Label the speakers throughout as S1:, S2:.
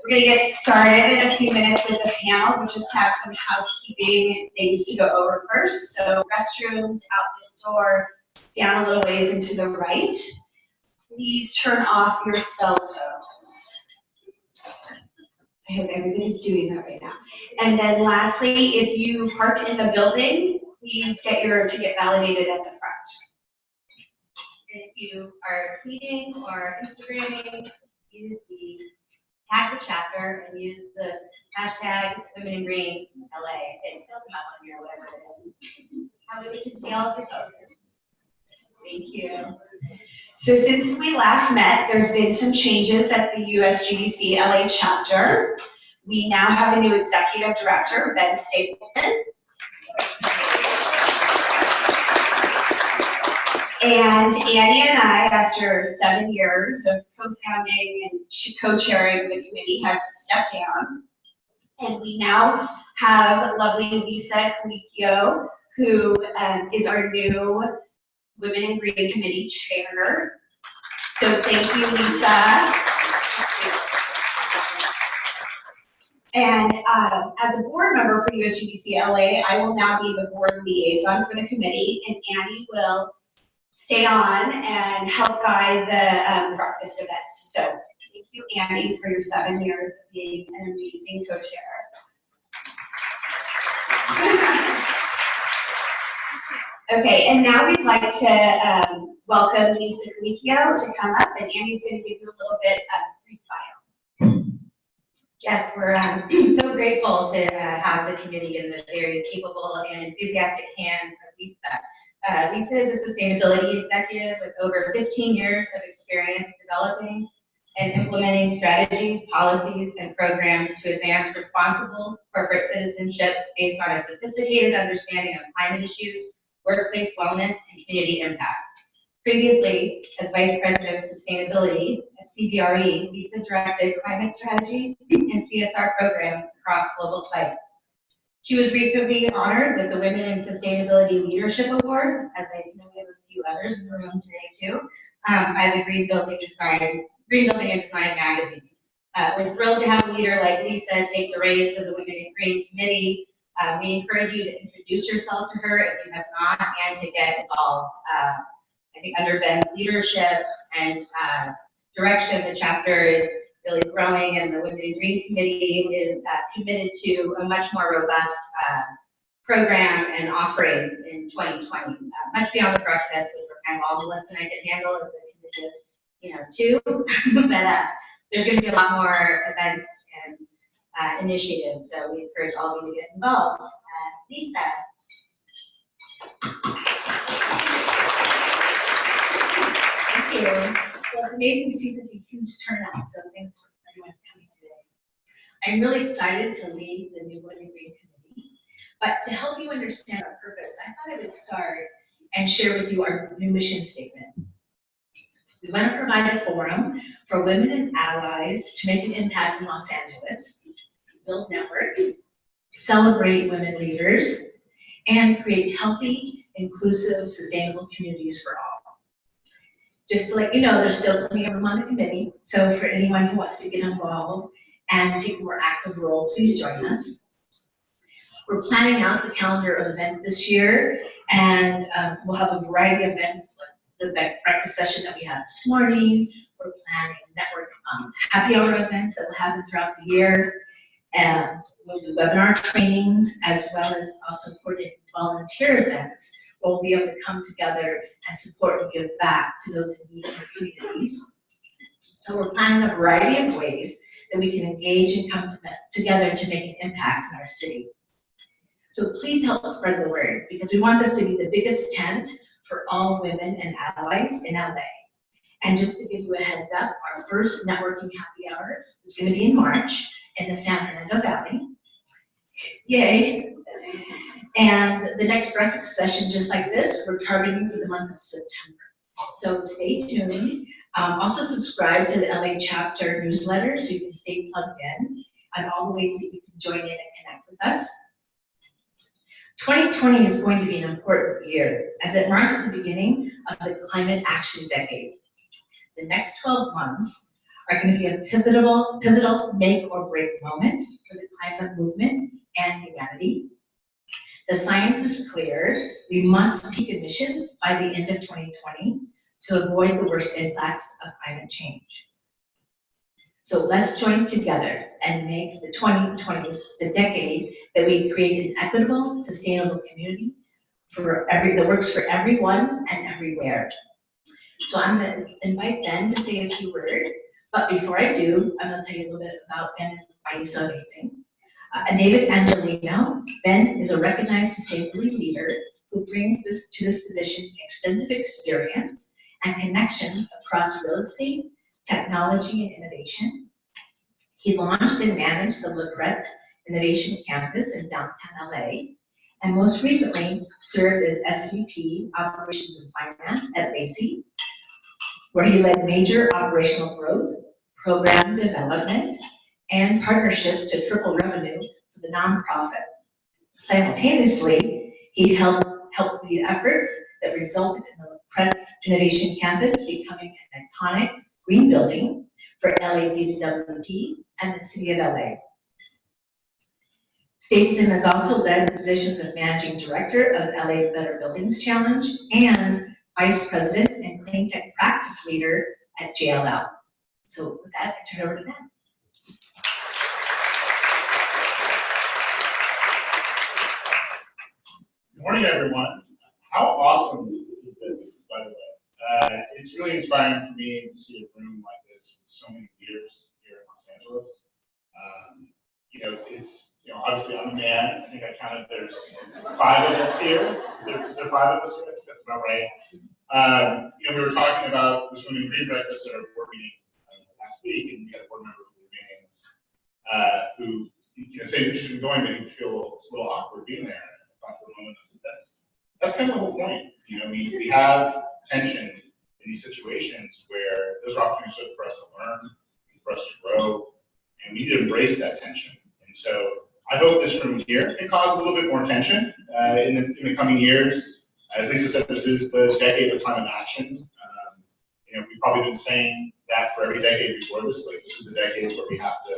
S1: We're going to get started in a few minutes with the panel. We just have some housekeeping things to go over first. So restrooms out this door, down a little ways and to the right. Please turn off your cell phones. I hope everybody's doing that right now. And then lastly, if you parked in the building, please get your ticket validated at the front.
S2: And if you are tweeting or Instagramming, use the tag the chapter and use the hashtag Women in Green LA and fill them up on here, whatever it is. How we can see all of your posts.
S1: Thank you. So since we last met, there's been some changes at the USGBC LA chapter. We now have a new executive director, Ben Stapleton. And Annie and I, after 7 years of co-founding and co-chairing the committee, have stepped down. And we now have lovely Lisa Colicchio, who is our new Women in Green Committee chair. So thank you, Lisa. And as a board member for USGBC LA, I will now be the board liaison for the committee, and Annie will stay on and help guide the breakfast events. So thank you, Annie, for your 7 years of being an amazing co-chair. Okay, and now we'd like to welcome Lisa Colicchio to come up, and Annie's going to give you a little bit of brief bio.
S2: Yes, we're so grateful to have the committee in the very capable and enthusiastic hands of Lisa. Lisa is a sustainability executive with over 15 years of experience developing and implementing strategies, policies, and programs to advance responsible corporate citizenship based on a sophisticated understanding of climate issues, workplace wellness, and community impacts. Previously, as Vice President of Sustainability at CBRE, Lisa directed climate strategy and CSR programs across global sites. She was recently honored with the Women in Sustainability Leadership Award, as I know we have a few others in the room today too, by the Green Building and Design magazine. We're thrilled to have a leader like Lisa take the reins as a Women in Green committee. We encourage you to introduce yourself to her if you have not, and to get involved. I think under Ben's leadership and direction, the chapter is really growing, and the Women in Green Committee is committed to a much more robust program and offerings in 2020, much beyond the breakfast, which we're kind of all Melissa and I can handle as a committee of, two, but there's going to be a lot more events and initiatives, so we encourage all of you to get involved. Lisa.
S3: Thank you. Well, it's amazing to see such a huge turnout, so thanks for everyone for coming today. I'm really excited to lead the new Women in Green Committee, but to help you understand our purpose, I thought I would start and share with you our new mission statement. We want to provide a forum for women and allies to make an impact in Los Angeles, build networks, celebrate women leaders, and create healthy, inclusive, sustainable communities for all. Just to let you know, there's still plenty of room on the committee, so for anyone who wants to get involved and take a more active role, please join us. We're planning out the calendar of events this year, and we'll have a variety of events, like the breakfast session that we had this morning. We're planning network happy hour events that will happen throughout the year, and we'll do webinar trainings, as well as also coordinate volunteer events. We'll be able to come together and support and give back to those in need in our communities. So we're planning a variety of ways that we can engage and come together to make an impact in our city. So please help spread the word, because we want this to be the biggest tent for all women and allies in LA. And just to give you a heads up, our first networking happy hour is going to be in March in the San Fernando Valley. Yay. And the next breakfast session, just like this, we're targeting for the month of September. So stay tuned. Also subscribe to the LA chapter newsletter so you can stay plugged in on all the ways that you can join in and connect with us. 2020 is going to be an important year as it marks the beginning of the climate action decade. The next 12 months are going to be a pivotal make or break moment for the climate movement and humanity. The science is clear. We must peak emissions by the end of 2020 to avoid the worst impacts of climate change. So let's join together and make the 2020s the decade that we create an equitable, sustainable community that works for everyone and everywhere. So I'm going to invite Ben to say a few words, but before I do, I'm going to tell you a little bit about Ben and why he's so amazing. David Angelino, Ben is a recognized sustainability leader who brings to this position extensive experience and connections across real estate, technology, and innovation. He launched and managed the Le Kretz Innovation Campus in downtown LA, and most recently served as SVP Operations and Finance at Lacey, where he led major operational growth, program development, and partnerships to triple revenue for the nonprofit. Simultaneously, he helped lead efforts that resulted in the Kretz Innovation Campus becoming an iconic green building for LADWP and the City of LA. Stapleton has also led the positions of Managing Director of LA Better Buildings Challenge and Vice President and Clean Tech Practice Leader at JLL. So with that, I turn it over to Ben.
S4: Good morning, everyone. How awesome is this, by the way? It's really inspiring for me to see a room like this with so many leaders here in Los Angeles. Obviously I'm a man. I think I counted there's 5 of us here. Is there 5 of us here? I think that's about right. We were talking about this Women in Green breakfast at our board meeting last week, and we had a board member who said he's interested in going, but he would feel a little awkward being there. For a moment, I said, that's kind of the whole point. We have tension in these situations where those are opportunities for us to learn, for us to grow, and we need to embrace that tension. And so I hope this room here can cause a little bit more tension in the coming years. As Lisa said, this is the decade of climate action. We've probably been saying that for every decade before this. Like, this is the decade where we have to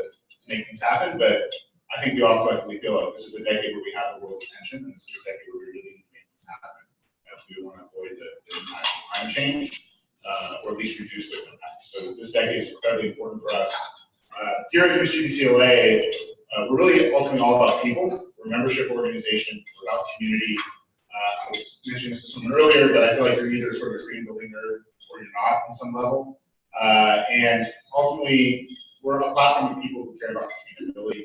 S4: make things happen, but I think we all collectively feel like this is the decade where we have the world's attention, and this is the decade where we really need to make things happen if we want to avoid the impact of climate change, or at least reduce those impacts. So this decade is incredibly important for us. Here at USGBCLA, we're really ultimately all about people. We're a membership organization. We're about community. I was mentioning this to someone earlier, but I feel like you're either sort of a green building nerd or you're not on some level. And ultimately, we're a platform of people who care about sustainability,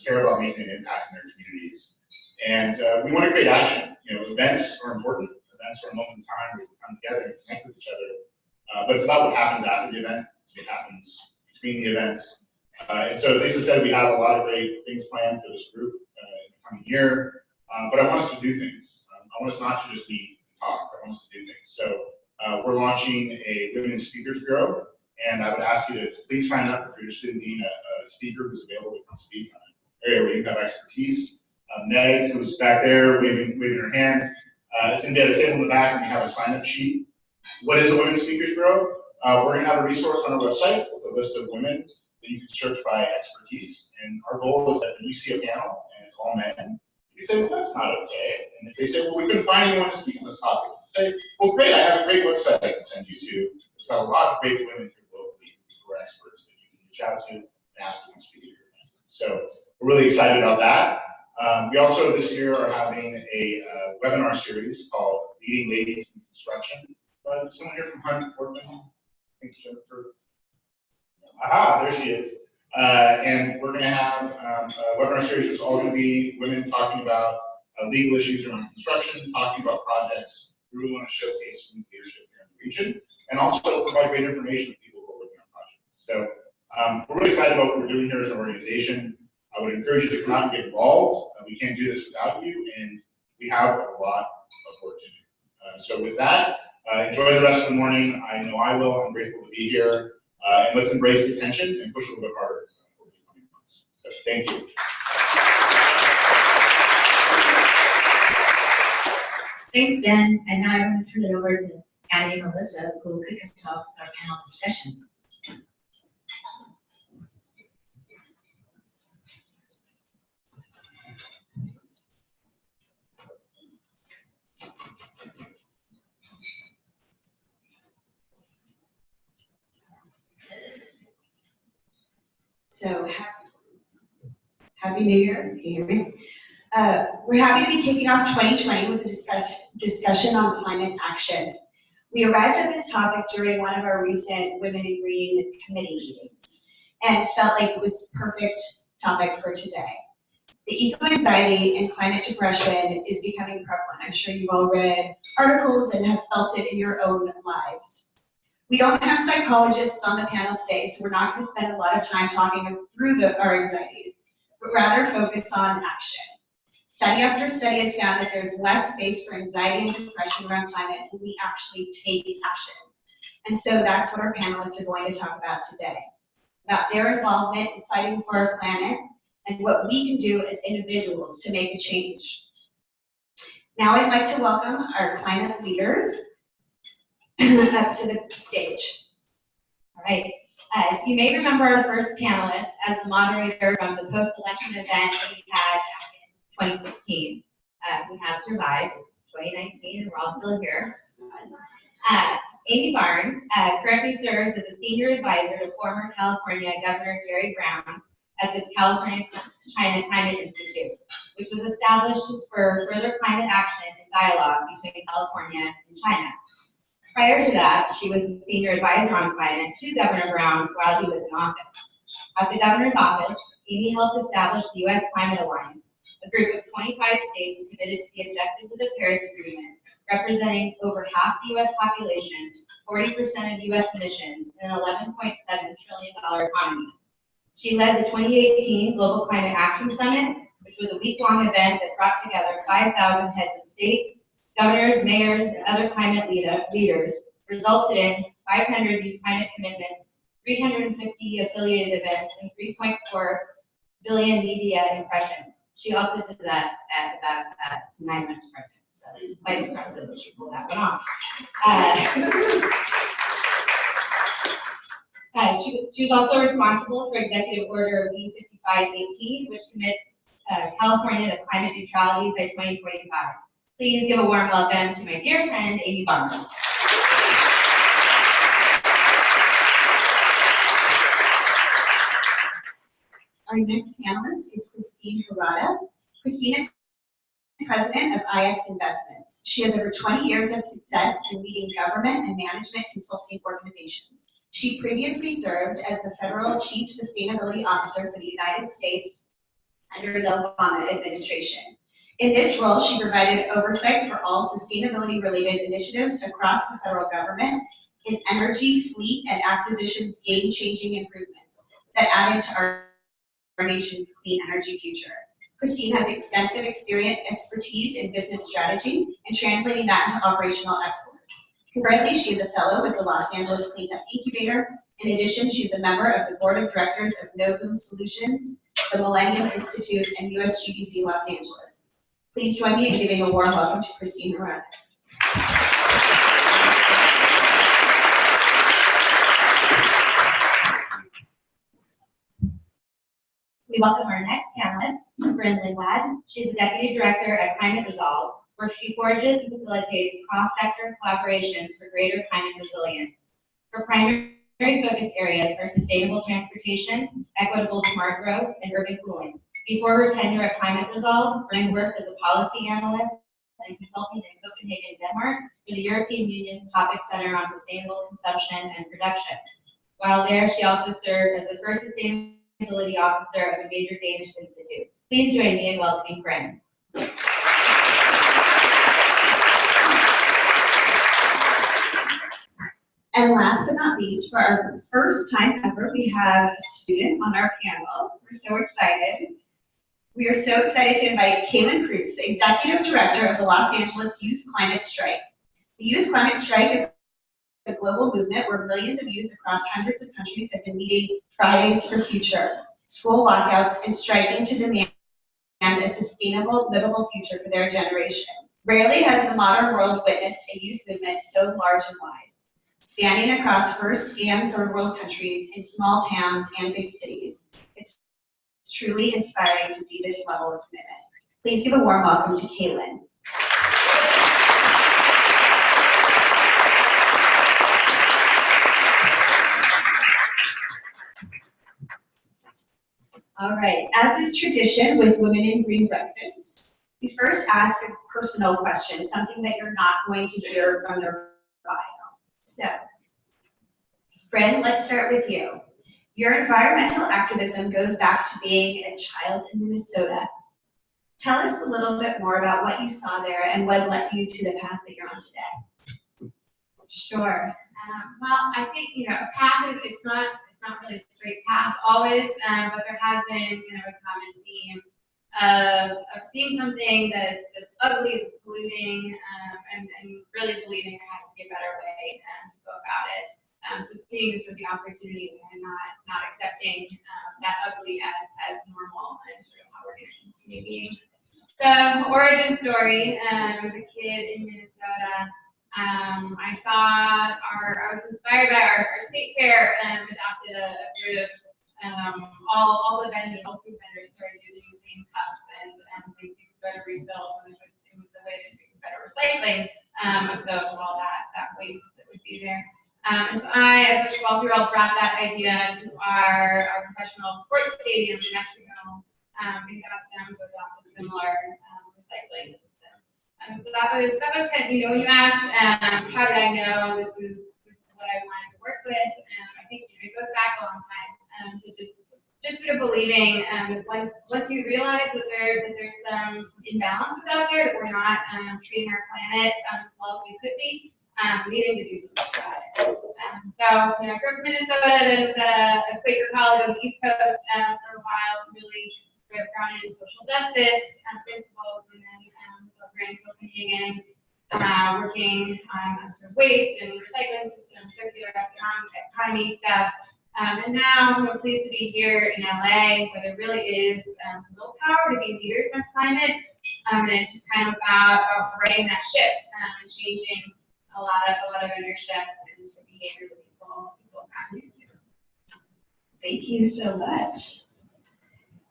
S4: care about making an impact in their communities. And we want to create action. Events are important. Events are a moment in time where we come together and connect with each other. But it's about what happens after the event. It's what happens between the events. And so as Lisa said, we have a lot of great things planned for this group in the coming year. But I want us to do things. I want us not to just be talk. I want us to do things. So we're launching a Women Speakers Bureau. And I would ask you to please sign up if you're interested in being a speaker who's available to come speak on an area where you have expertise. Meg, who's back there waving her hand, is going to be at a table in the back, and we have a sign-up sheet. What is a Women Speakers Bureau? We're going to have a resource on our website with a list of women that you can search by expertise. And our goal is that when you see a panel and it's all men, you can say, well, that's not okay. And if they say, well, we couldn't find anyone to speak on this topic, say, well, great, I have a great website I can send you to. It's got a lot of great women here locally who are experts that you can reach out to and ask them to speak at your event. So we're really excited about that. We also this year are having a webinar series called Leading Ladies in Construction. Someone here from Hunt Workman? I think Jennifer. Aha, there she is. And we're going to have a webinar series that's all going to be women talking about legal issues around construction, talking about projects. We really want to showcase women's leadership here in the region, and also provide great information to people who are working on projects. So we're really excited about what we're doing here as an organization. I would encourage you to come out and get involved. We can't do this without you, and we have a lot of work to do. So with that, enjoy the rest of the morning. I know I will. I'm grateful to be here. And let's embrace the tension and push a little bit harder over the coming months. So thank you.
S3: Thanks, Ben. And now I'm going to turn it over to Annie and Melissa, who will kick us off with our panel discussions.
S1: So happy New Year, can you hear me? We're happy to be kicking off 2020 with a discussion on climate action. We arrived at this topic during one of our recent Women in Green committee meetings and felt like it was the perfect topic for today. The eco-anxiety and climate depression is becoming prevalent. I'm sure you've all read articles and have felt it in your own lives. We don't have psychologists on the panel today, so we're not going to spend a lot of time talking through our anxieties, but rather focus on action. Study after study has found that there's less space for anxiety and depression around climate when we actually take action. And so that's what our panelists are going to talk about today, about their involvement in fighting for our planet and what we can do as individuals to make a change. Now I'd like to welcome our climate leaders up to the stage.
S2: All right. You may remember our first panelist as the moderator from the post-election event that we had back in 2016. We have survived. It's 2019 and we're all still here. Amy Barnes currently serves as a senior advisor to former California Governor Jerry Brown at the California Climate Institute, which was established to spur further climate action and dialogue between California and China. Prior to that, she was a senior advisor on climate to Governor Brown while he was in office. At the governor's office, Amy helped establish the U.S. Climate Alliance, a group of 25 states committed to the objectives of the Paris Agreement, representing over half the U.S. population, 40% of U.S. emissions, and an $11.7 trillion economy. She led the 2018 Global Climate Action Summit, which was a week-long event that brought together 5,000 heads of state, governors, mayors, and other climate leaders, resulted in 500 new climate commitments, 350 affiliated events, and 3.4 billion media impressions. She also did that at about 9 months pregnant, so it's quite impressive that she pulled that one off. She was also responsible for Executive Order B5518, which commits California to climate neutrality by 2045. Please give a warm welcome to my dear friend, Amy Barnes.
S1: Our next panelist is Christine Harada. Christine is president of IX Investments. She has over 20 years of success in leading government and management consulting organizations. She previously served as the Federal Chief Sustainability Officer for the United States under the Obama administration. In this role, she provided oversight for all sustainability-related initiatives across the federal government in energy, fleet, and acquisitions game-changing improvements that added to our nation's clean energy future. Christine has extensive expertise in business strategy and translating that into operational excellence. Currently, she is a fellow with the Los Angeles Clean Tech Incubator. In addition, she is a member of the board of directors of Novum Solutions, the Millennium Institute, and USGBC Los Angeles. Please join me in giving a warm welcome to Christine Harada.
S2: We welcome our next panelist, Brynn Lindblad. She's the Deputy Director at Climate Resolve, where she forges and facilitates cross-sector collaborations for greater climate resilience. Her primary focus areas are sustainable transportation, equitable smart growth, and urban cooling. Before her tenure at Climate Resolve, Brynn worked as a policy analyst and consultant in Copenhagen, Denmark, for the European Union's Topic Center on Sustainable Consumption and Production. While there, she also served as the first sustainability officer of a major Danish institute. Please join me in welcoming Brynn.
S1: And last but not least, for our first time ever, we have a student on our panel. We're so excited. We are so excited to invite Kaylin Cruz, the Executive Director of the Los Angeles Youth Climate Strike. The Youth Climate Strike is a global movement where millions of youth across hundreds of countries have been leading Fridays for Future, school walkouts, and striking to demand a sustainable, livable future for their generation. Rarely has the modern world witnessed a youth movement so large and wide, spanning across first and third world countries in small towns and big cities. It's truly inspiring to see this level of commitment. Please give a warm welcome to Kaylin. All right, as is tradition with Women in Green Breakfasts, we first ask a personal question, something that you're not going to hear from their bio. So, Bryn, let's start with you. Your environmental activism goes back to being a child in Minnesota. Tell us a little bit more about what you saw there and what led you to the path that you're on today.
S2: Sure. Well, I think, a path it's not really a straight path always, but there has been a common theme of seeing something that's ugly, that's polluting, and really believing there has to be a better way to go about it. So seeing this with the opportunities and not accepting that ugly as normal and sort of how we're going to continue being. So origin story, as a kid in Minnesota, I was inspired by our state fair, adopted a sort of, all the vendors, all food vendors started using the same cups and things you could better refill, and it was a way to do better recycling, of all that waste that would be there. And so I, as a 12-year-old, brought that idea to our professional sports stadium in Mexico, and got them to adopt a similar recycling system. So that was kind of, when you asked, how did I know this is what I wanted to work with? I think it goes back a long time to just sort of believing that once you realize that there's some imbalances out there, that we're not treating our planet as well as we could be, needing to do something about it. So, I grew up in Minnesota, then was at a Quaker college on the East Coast for a while, really grounded in social justice principles, and then over in Copenhagen, working on sort of waste and recycling systems, circular economy stuff. And now I'm pleased to be here in LA, where there really is real power to be leaders on climate. And it's just kind of about righting that ship and changing a lot of ownership and behavior that people got used to.
S1: Thank you so much.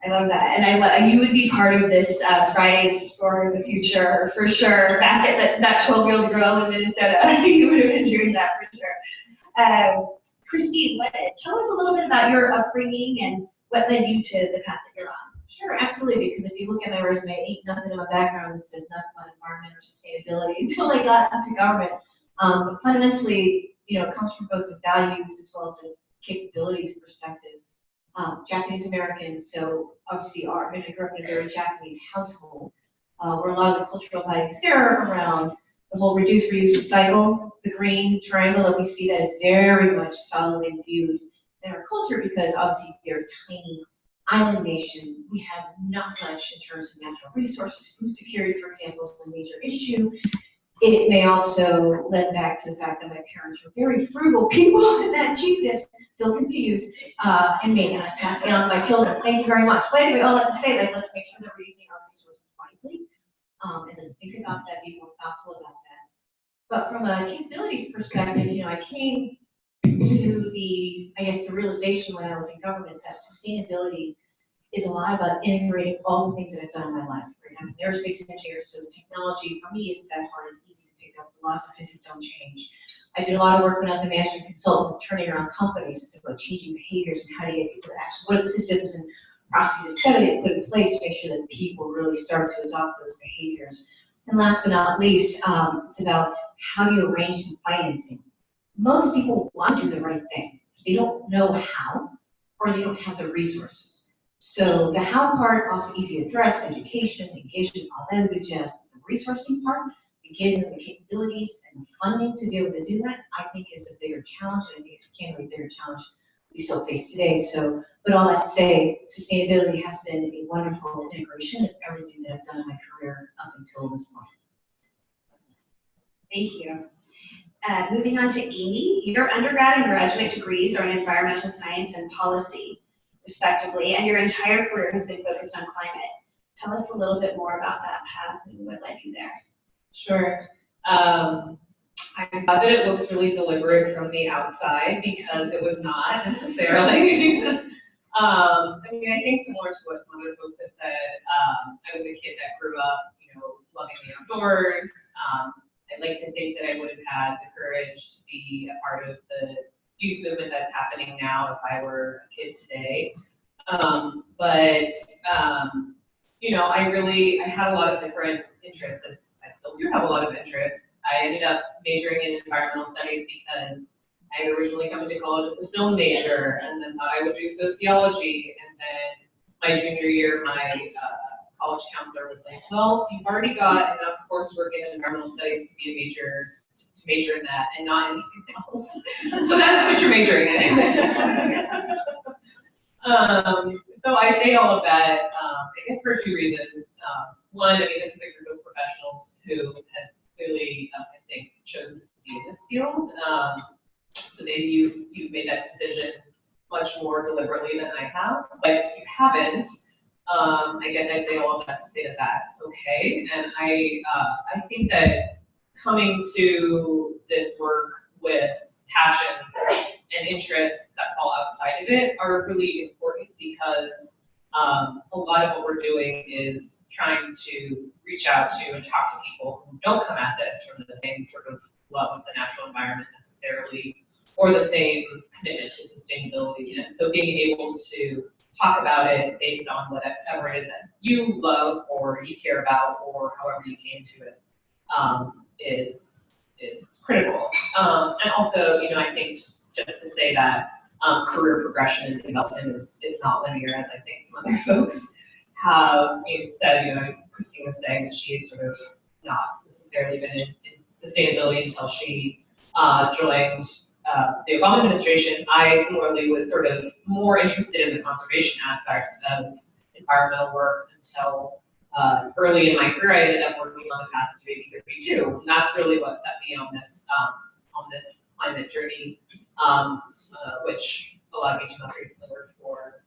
S1: I love that, and you would be part of this Fridays for the Future for sure. Back at that 12-year-old girl in Minnesota, you would have been doing that for sure. Christine, tell us a little bit about your upbringing and what led you to the path that you're on.
S5: Sure, absolutely, because if you look at my resume, ain't nothing in my background that says nothing about environment or sustainability until I got into government. But fundamentally, it comes from both the values as well as the capabilities perspective. Japanese Americans, so obviously I grew up in a very Japanese household, where a lot of the cultural values there are around the whole reduce, reuse, recycle, the green triangle that we see that is very much solidly imbued in our culture, because obviously they're a tiny island nation. We have not much in terms of natural resources. Food security, for example, is a major issue. It may also lend back to the fact that my parents were very frugal people, and that cheapness still continues in me, and I'm passing on to my children. Thank you very much. But anyway, all that to say, let's make sure that we're using our resources wisely, and let's think about that, be more thoughtful about that. But from a capabilities perspective, I came to the realization when I was in government that sustainability is a lot about integrating all the things that I've done in my life. I was an aerospace engineer, so technology for me isn't that hard. It's easy to pick up. The laws of physics don't change. I did a lot of work when I was a management consultant with turning around companies. It's about changing behaviors and how do you get people to action. What are the systems and processes, et cetera, you put in place to make sure that people really start to adopt those behaviors. And last but not least, it's about how do you arrange some financing. Most people want to do the right thing. They don't know how, or they don't have the resources. So the how part, also easy to address, education, engagement, all that good jazz. The resourcing part, getting the capabilities and the funding to be able to do that, I think is a bigger challenge, and I think it's a bigger challenge we still face today. So, but all that to say, sustainability has been a wonderful integration of everything that I've done in my career up until this point.
S1: Thank you. Moving on to Amy, your undergrad and graduate degrees are in environmental science and policy, respectively, and your entire career has been focused on climate. Tell us a little bit more about that path and what led you there.
S6: Sure. I thought that it looks really deliberate from the outside because it was not necessarily. I think similar to what some other folks have said, I was a kid that grew up, loving the outdoors. I'd like to think that I would have had the courage to be a part of the youth movement that's happening now if I were a kid today. But, I had a lot of different interests. I still do have a lot of interests. I ended up majoring in environmental studies because I had originally come into college as a film major and then thought I would do sociology. And then my junior year, my college counselor was like, well, you've already got enough coursework in environmental studies to be a major, to major in that and not in anything else. So that's what you're majoring in. So I say all of that, I guess for two reasons. One, this is a group of professionals who has clearly, I think, chosen to be in this field. So maybe you've made that decision much more deliberately than I have. But if you haven't, I guess I say all of that to say that that's okay. And I think that coming to this work with passions and interests that fall outside of it are really important because a lot of what we're doing is trying to reach out to and talk to people who don't come at this from the same sort of love of the natural environment necessarily, or the same commitment to sustainability. And so being able to talk about it based on whatever it is that you love or you care about or however you came to it is critical. And also, I think just to say that career progression and development is not linear, as I think some other folks have said. Christine was saying that she had sort of not necessarily been in sustainability until she joined the Obama administration. I similarly was sort of more interested in the conservation aspect of environmental work until early in my career. I ended up working on the Path to AB 32, and that's really what set me on this climate journey, which allowed me to most recently work for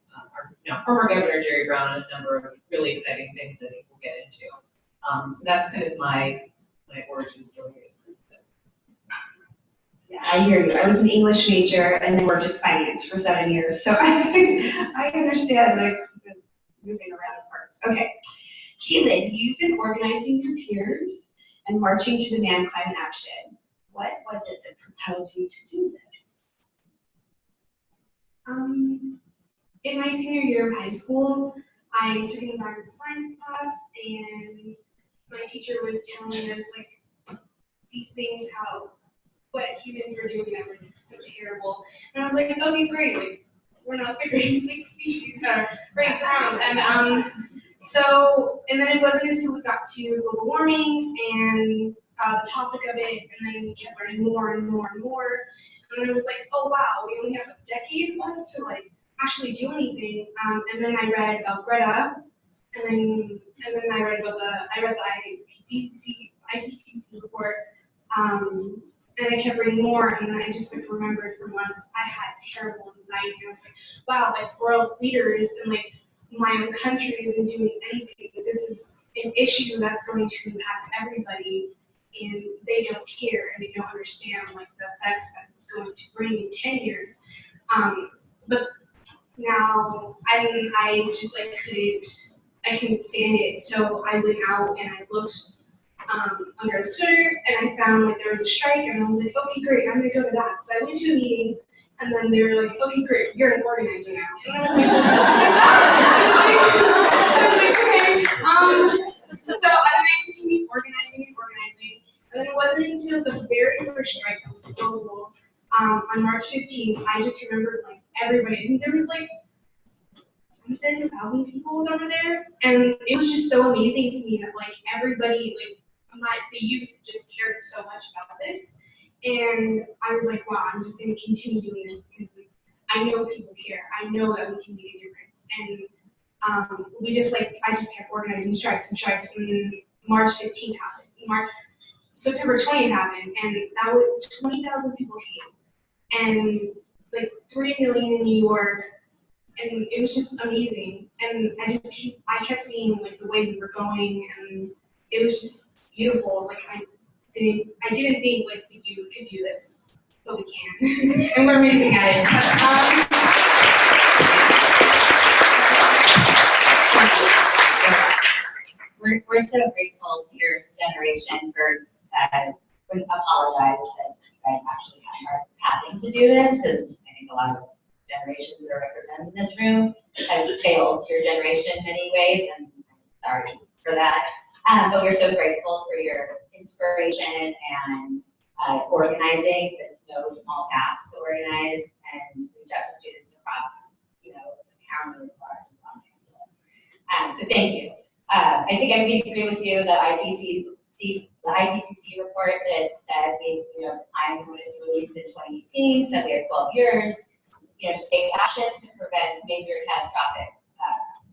S6: our former Governor Jerry Brown and a number of really exciting things that I think we'll get into. So that's kind of my origin story.
S1: Yeah, I hear you. I was an English major and then worked in finance for 7 years, so I understand the moving around parts. Okay, Caitlin, you've been organizing your peers and marching to demand climate action. What was it that propelled you to do this?
S7: In my senior year of high school, I took an environmental science class, and my teacher was telling us these things, what humans were doing that were so terrible. And I was like, okay, great, we're not the great species that are raised around. And and then it wasn't until we got to global warming and the topic of it, and then we kept learning more and more and more. And then it was like, oh wow, we only have decades left to actually do anything. And then I read about Greta, and then I read the IPCC report. And I kept reading more, and then I just remembered for months I had terrible anxiety. I was like, wow, world leaders and my own country isn't doing anything. This is an issue that's going to impact everybody, and they don't care and they don't understand the effects that it's going to bring in 10 years. But now I just couldn't stand it. So I went out and I looked under his Twitter, and I found there was a strike, and I was like, okay, great, I'm gonna go to that. So I went to a meeting, and then they were like, okay, great, you're an organizer now. And I was like, okay. So I continued organizing, and then it wasn't until the very first strike that was global, on March 15th, I just remembered everybody. I think there was I'm saying 1,000 people over there, and it was just so amazing to me that everybody, the youth just cared so much about this, and I was like, wow, I'm just going to continue doing this because I know people care. I know that we can make a difference, and I just kept organizing strikes, and March 15th happened. September 20th happened, and that was 20,000 people came, and 3 million in New York. And it was just amazing, and I kept seeing the way we were going, and it was just beautiful. I didn't think the youth could do this, but we can, and we're amazing at it.
S2: We're so grateful to your generation for apologize that you guys actually are having to do this, because I think a lot of generations that are represented in this room has failed your generation in many ways, and I'm sorry for that. But we're so grateful for your inspiration and organizing. It's no small task to organize and reach out to students across, the county as far as Los Angeles. So thank you. I think I would agree with you that the IPCC report that said the time when it was released in 2018 said we had 12 years, to take action to prevent major catastrophic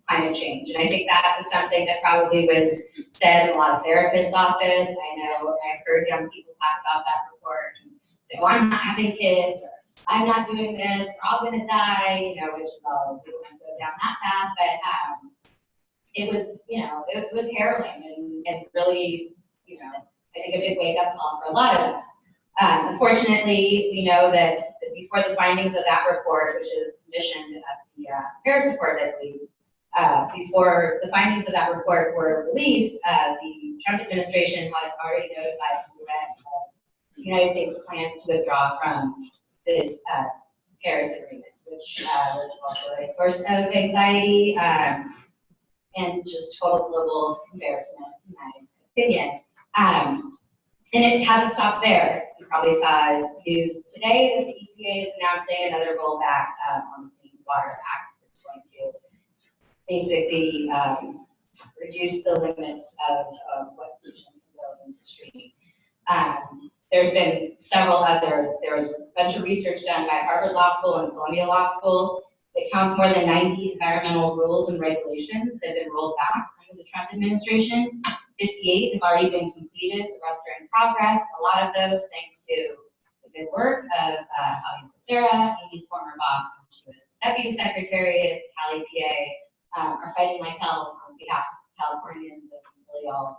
S2: climate change. And I think that was something that probably was said in a lot of therapists' office. I know I've heard young people talk about that report and say, well, I'm not having kids, or I'm not doing this, we're all gonna die, which is all, we don't go down that path, but it was, it was harrowing and really, I think a big wake-up call for a lot of us. Unfortunately, we know that before the findings of that report, which is commissioned at the Paris Accord, I believe, before the findings of that report were released, the Trump administration had already notified the UN of the United States' plans to withdraw from the Paris Agreement, which was also a source of anxiety and just total global embarrassment, in my opinion. And it hasn't stopped there. You probably saw news today that the EPA is announcing another rollback on the Clean Water Act that's going to basically reduce the limits of what pollution can go into streets. There's been there was a bunch of research done by Harvard Law School and Columbia Law School that counts more than 90 environmental rules and regulations that have been rolled back under the Trump administration. 58 have already been completed, the rest are in progress. A lot of those thanks to the good work of Holly Becerra, Amy's former boss when she was Deputy Secretary at Cali, PA, are fighting like hell on behalf of Californians and really all of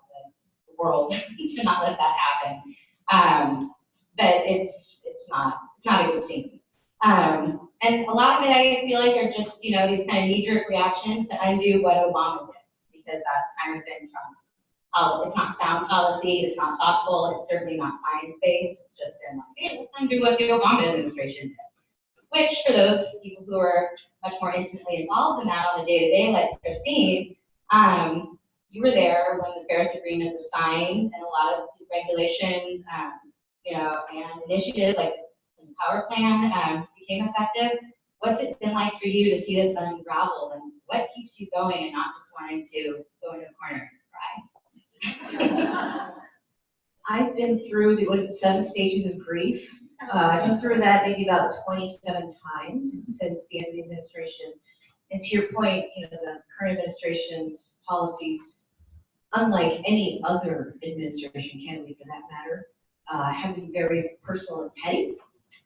S2: the world to not let that happen. But it's not a good scene. And a lot of it I feel like are just, these kind of knee-jerk reactions to undo what Obama did, because that's kind of been Trump's. It's not sound policy, it's not thoughtful, it's certainly not science-based, it's just been like, hey, let's undo what the Obama administration did. Which, for those people who are much more intimately involved in that on the day-to-day, like Christine, you were there when the Paris Agreement was signed, and a lot of these regulations, and initiatives like the Power Plan became effective. What's it been like for you to see this unravel, and what keeps you going and not just wanting to go into a corner and cry?
S5: I've been through the 7 stages of grief. I've been through that maybe about 27 times since the end of the administration. And to your point, the current administration's policies, unlike any other administration, candidly for that matter, have been very personal and petty.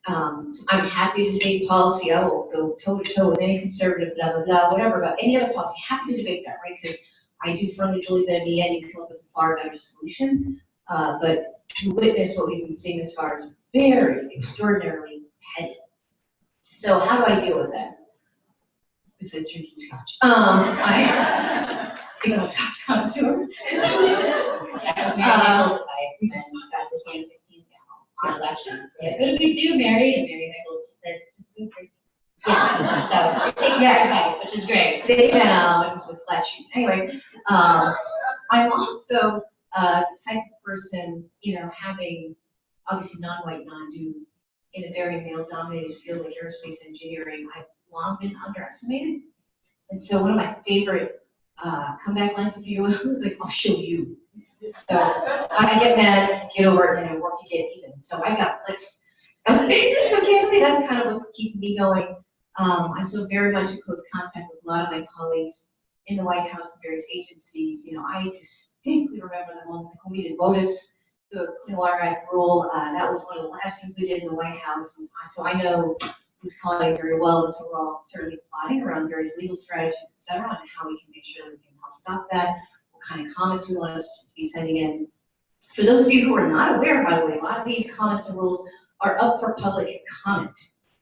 S5: So I'm happy to debate policy. I will go toe-to-toe with any conservative, blah, blah, blah, whatever, about any other policy. Happy to debate that, right? Because I do firmly believe that in the end you can come up with a far better solution. But to witness what we've been seeing as far as very extraordinarily petty. So how do I deal with that? Besides drinking scotch. I think I'm a scotch connoisseur.
S2: That was Mary Nichols' advice when got the 2016 elections. Like, what do we do, Mary? And Mary Nichols said, just go drink. Yeah, so take your advice, which is great.
S5: Sit down with flat shoes. Anyway, I'm also the type of person, having obviously non-white, non-Jew in a very male-dominated field like aerospace engineering, I've long been underestimated. And so one of my favorite comeback lines, if you will, is like, I'll show you. So when I get mad, get over it, and I work to get even. So I got licks. It's okay, that's kind of what's keeping me going. I'm so very much in close contact with a lot of my colleagues in the White House and various agencies. I distinctly remember the moments like when we did WOTUS, the Clean Water Act rule. That was one of the last things we did in the White House. And so I know who's calling very well, and so we're all certainly plotting around various legal strategies, et cetera, on how we can make sure that we can help stop that, what kind of comments we want us to be sending in. For those of you who are not aware, by the way, a lot of these comments and rules are up for public comment.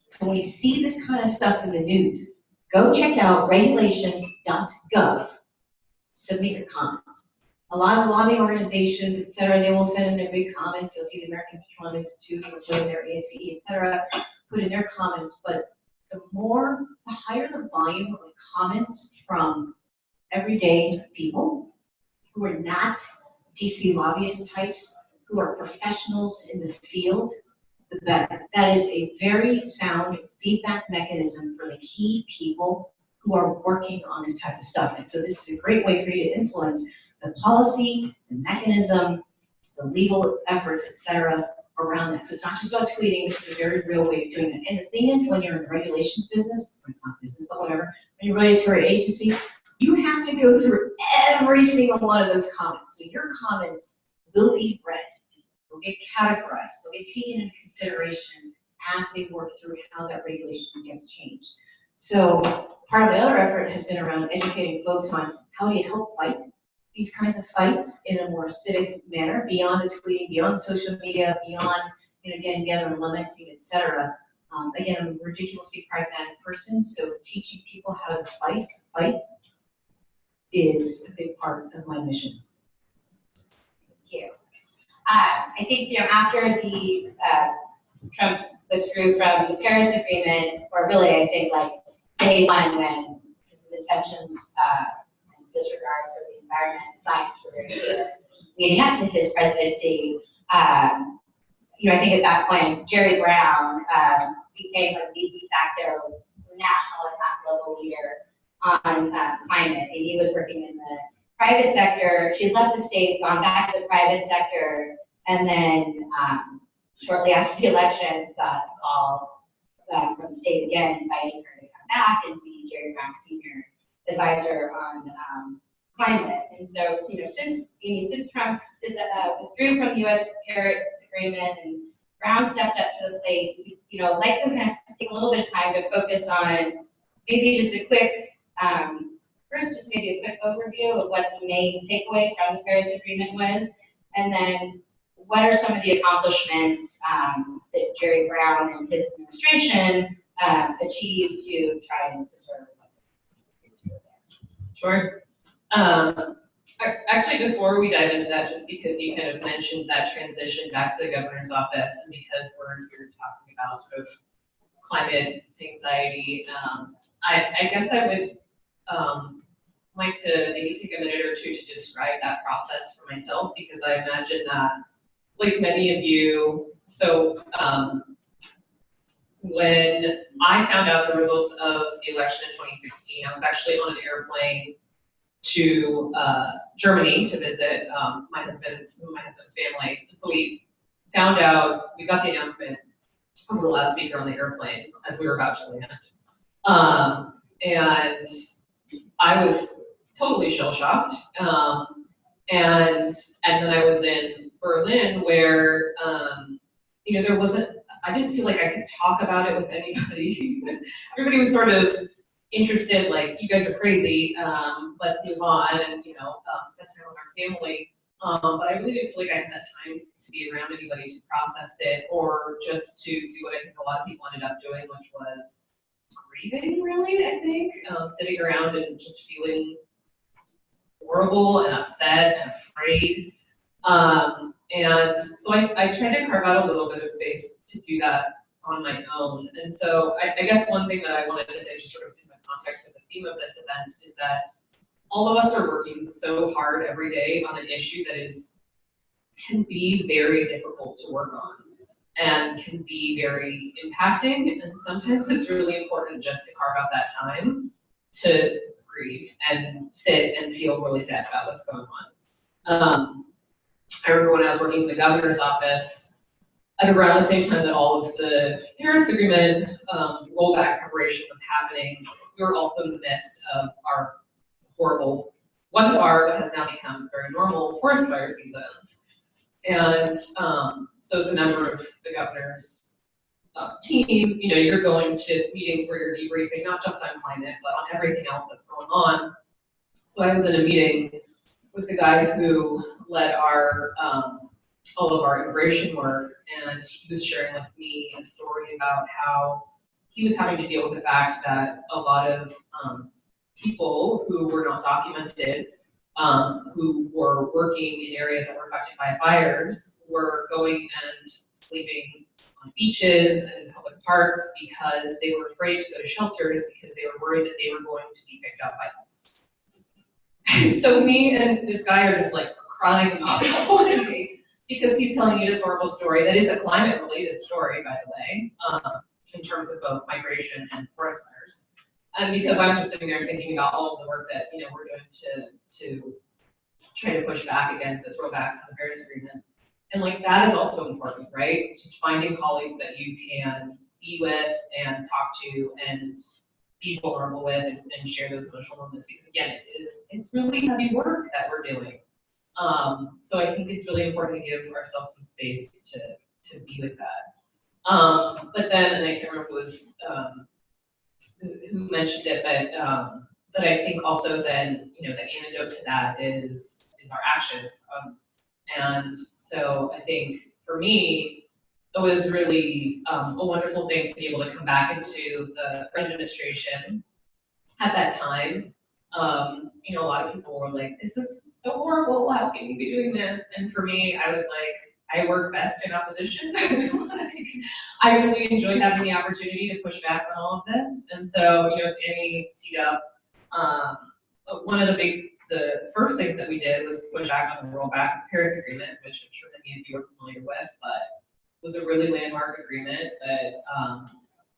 S5: So when you see this kind of stuff in the news, go check out regulations.gov, submit your comments. A lot of lobbying organizations, et cetera, they will send in their big comments. You'll see the American Petroleum Institute, will send in their ASCE, et cetera, put in their comments, but the higher the volume of comments from everyday people who are not DC lobbyist types, who are professionals in the field, the better. That is a very sound feedback mechanism for the key people who are working on this type of stuff. And so this is a great way for you to influence the policy, the mechanism, the legal efforts, et cetera, around that. So it's not just about tweeting, this is a very real way of doing it. And the thing is, when you're in the regulations business, or it's not business, but whatever, when you're a regulatory agency, you have to go through every single one of those comments. So your comments will be read, will get categorized, they'll get taken into consideration as they work through how that regulation gets changed. So part of the other effort has been around educating folks on how do you help fight these kinds of fights in a more civic manner, beyond the tweeting, beyond social media, beyond getting together and lamenting, et cetera. Again, I'm a ridiculously pragmatic person, so teaching people how to fight is a big part of my mission.
S2: Thank you. I think, after the Trump withdrew from the Paris Agreement, or really, I think, like, day one, when his intentions and disregard for the environment and science were very clear, leading up to his presidency, I think at that point, Jerry Brown became like the de facto national, if not global leader on climate. And he was working in the private sector. She left the state, gone back to the private sector, and then shortly after the elections, got a call from the state again, inviting her to come back and be Jerry Brown's senior advisor on climate. And so, since Trump withdrew from the U.S. Paris Agreement and Brown stepped up to the plate, I'd like to kind of take a little bit of time to focus on maybe just a quick, first just maybe a quick overview of what the main takeaway from the Paris Agreement was, and then what are some of the accomplishments that Jerry Brown and his administration achieved to try and preserve.
S6: Sure. Actually, before we dive into that, just because you kind of mentioned that transition back to the governor's office, and because we're here talking about sort of climate anxiety, I guess I would like to maybe take a minute or two to describe that process for myself, because I imagine that, like many of you, when I found out the results of the election in 2016, I was actually on an airplane to Germany to visit my husband's family. And so we found out, we got the announcement over the loudspeaker on the airplane as we were about to land. And I was totally shell-shocked. And then I was in Berlin where, I didn't feel like I could talk about it with anybody. Everybody was sort of interested, like, you guys are crazy, let's move on and, spend time with our family. But I really didn't feel like I had that time to be around anybody to process it, or just to do what I think a lot of people ended up doing, which was grieving, really, I think. Sitting around and just feeling horrible and upset and afraid. And so I tried to carve out a little bit of space to do that on my own. And so I guess one thing that I wanted to say, just sort of in the context of the theme of this event, is that all of us are working so hard every day on an issue that can be very difficult to work on and can be very impacting. And sometimes it's really important just to carve out that time to grieve and sit and feel really sad about what's going on. I remember when I was working in the governor's office, at around the same time that all of the Paris Agreement rollback preparation was happening, we were also in the midst of our horrible, one of our has now become very normal forest fire seasons. And so as a member of the governor's team, you're going to meetings where you're debriefing, not just on climate, but on everything else that's going on. So I was in a meeting with the guy who led our all of our immigration work, and he was sharing with me a story about how he was having to deal with the fact that a lot of people who were not documented, who were working in areas that were affected by fires, were going and sleeping on beaches and in public parks because they were afraid to go to shelters because they were worried that they were going to be picked up by ICE. So me and this guy are just like crying about it because he's telling me this horrible story that is a climate-related story, by the way, in terms of both migration and forest fires. And because I'm just sitting there thinking about all of the work that we're doing to try to push back against this rollback of the Paris Agreement. And like that is also important, right? Just finding colleagues that you can be with and talk to and be vulnerable with and share those emotional moments, because again, it's really heavy work that we're doing. So I think it's really important to give ourselves some space to be with that. But then, and I can't remember who was who mentioned it, but I think also then the antidote to that is our actions. And so I think for me, it was really a wonderful thing to be able to come back into the French administration at that time. A lot of people were like, this is so horrible, how can you be doing this? And for me, I was like, I work best in opposition. I really enjoy having the opportunity to push back on all of this. And so, as Annie teed up, one of the first things that we did was push back on the rollback of the Paris Agreement, which I'm sure many of you are familiar with, but was a really landmark agreement that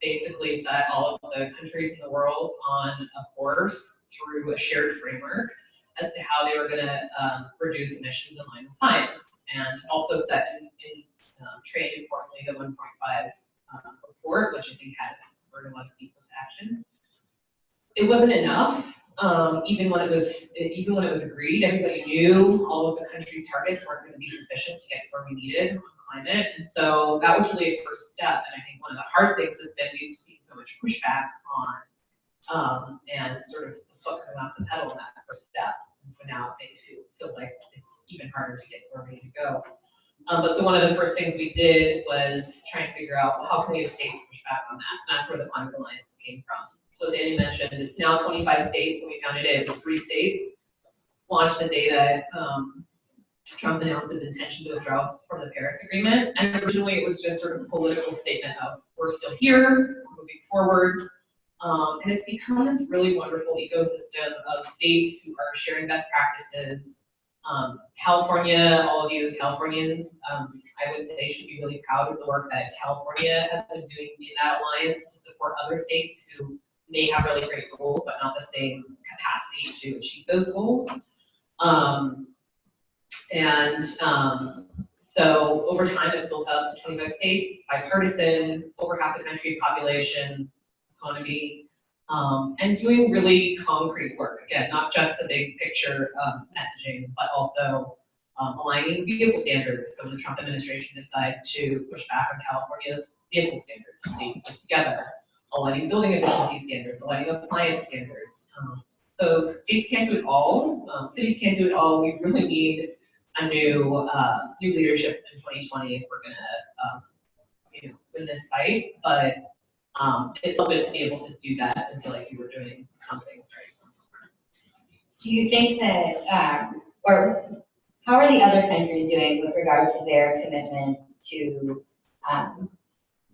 S6: basically set all of the countries in the world on a course through a shared framework as to how they were going to reduce emissions in line with science, and also set in trade, importantly, the 1.5 report, which I think has spurred a lot of people to action. It wasn't enough. Even when it was agreed, everybody knew all of the countries' targets weren't going to be sufficient to get to where we needed on climate, and so that was really a first step. And I think one of the hard things has been we've seen so much pushback on and sort of the foot coming off the pedal in that first step. And so now it feels like it's even harder to get to where we need to go. But so one of the first things we did was try and figure out, well, how can we have states push back on that? And that's where the Climate Alliance came from. So as Annie mentioned, it's now 25 states. When we founded it, it was 3 states. Launched the day that Trump announced his intention to withdraw from the Paris Agreement. And originally it was just sort of a political statement of, we're still here, we're moving forward. And it's become this really wonderful ecosystem of states who are sharing best practices. California, all of you as Californians, I would say should be really proud of the work that California has been doing in that alliance to support other states who may have really great goals, but not the same capacity to achieve those goals. So over time, it's built up to 25 states, it's bipartisan, over half the country population, economy, and doing really concrete work. Again, not just the big picture messaging, but also aligning vehicle standards. So the Trump administration decided to push back on California's vehicle standards. States put together, aligning building efficiency standards, aligning appliance standards. So states can't do it all. Cities can't do it all. We really need a new leadership in 2020 if we're gonna win this fight. But it's a good to be able to do that and feel like we were doing something starting from somewhere.
S2: Do you think that, or how are the other countries doing with regard to their commitments to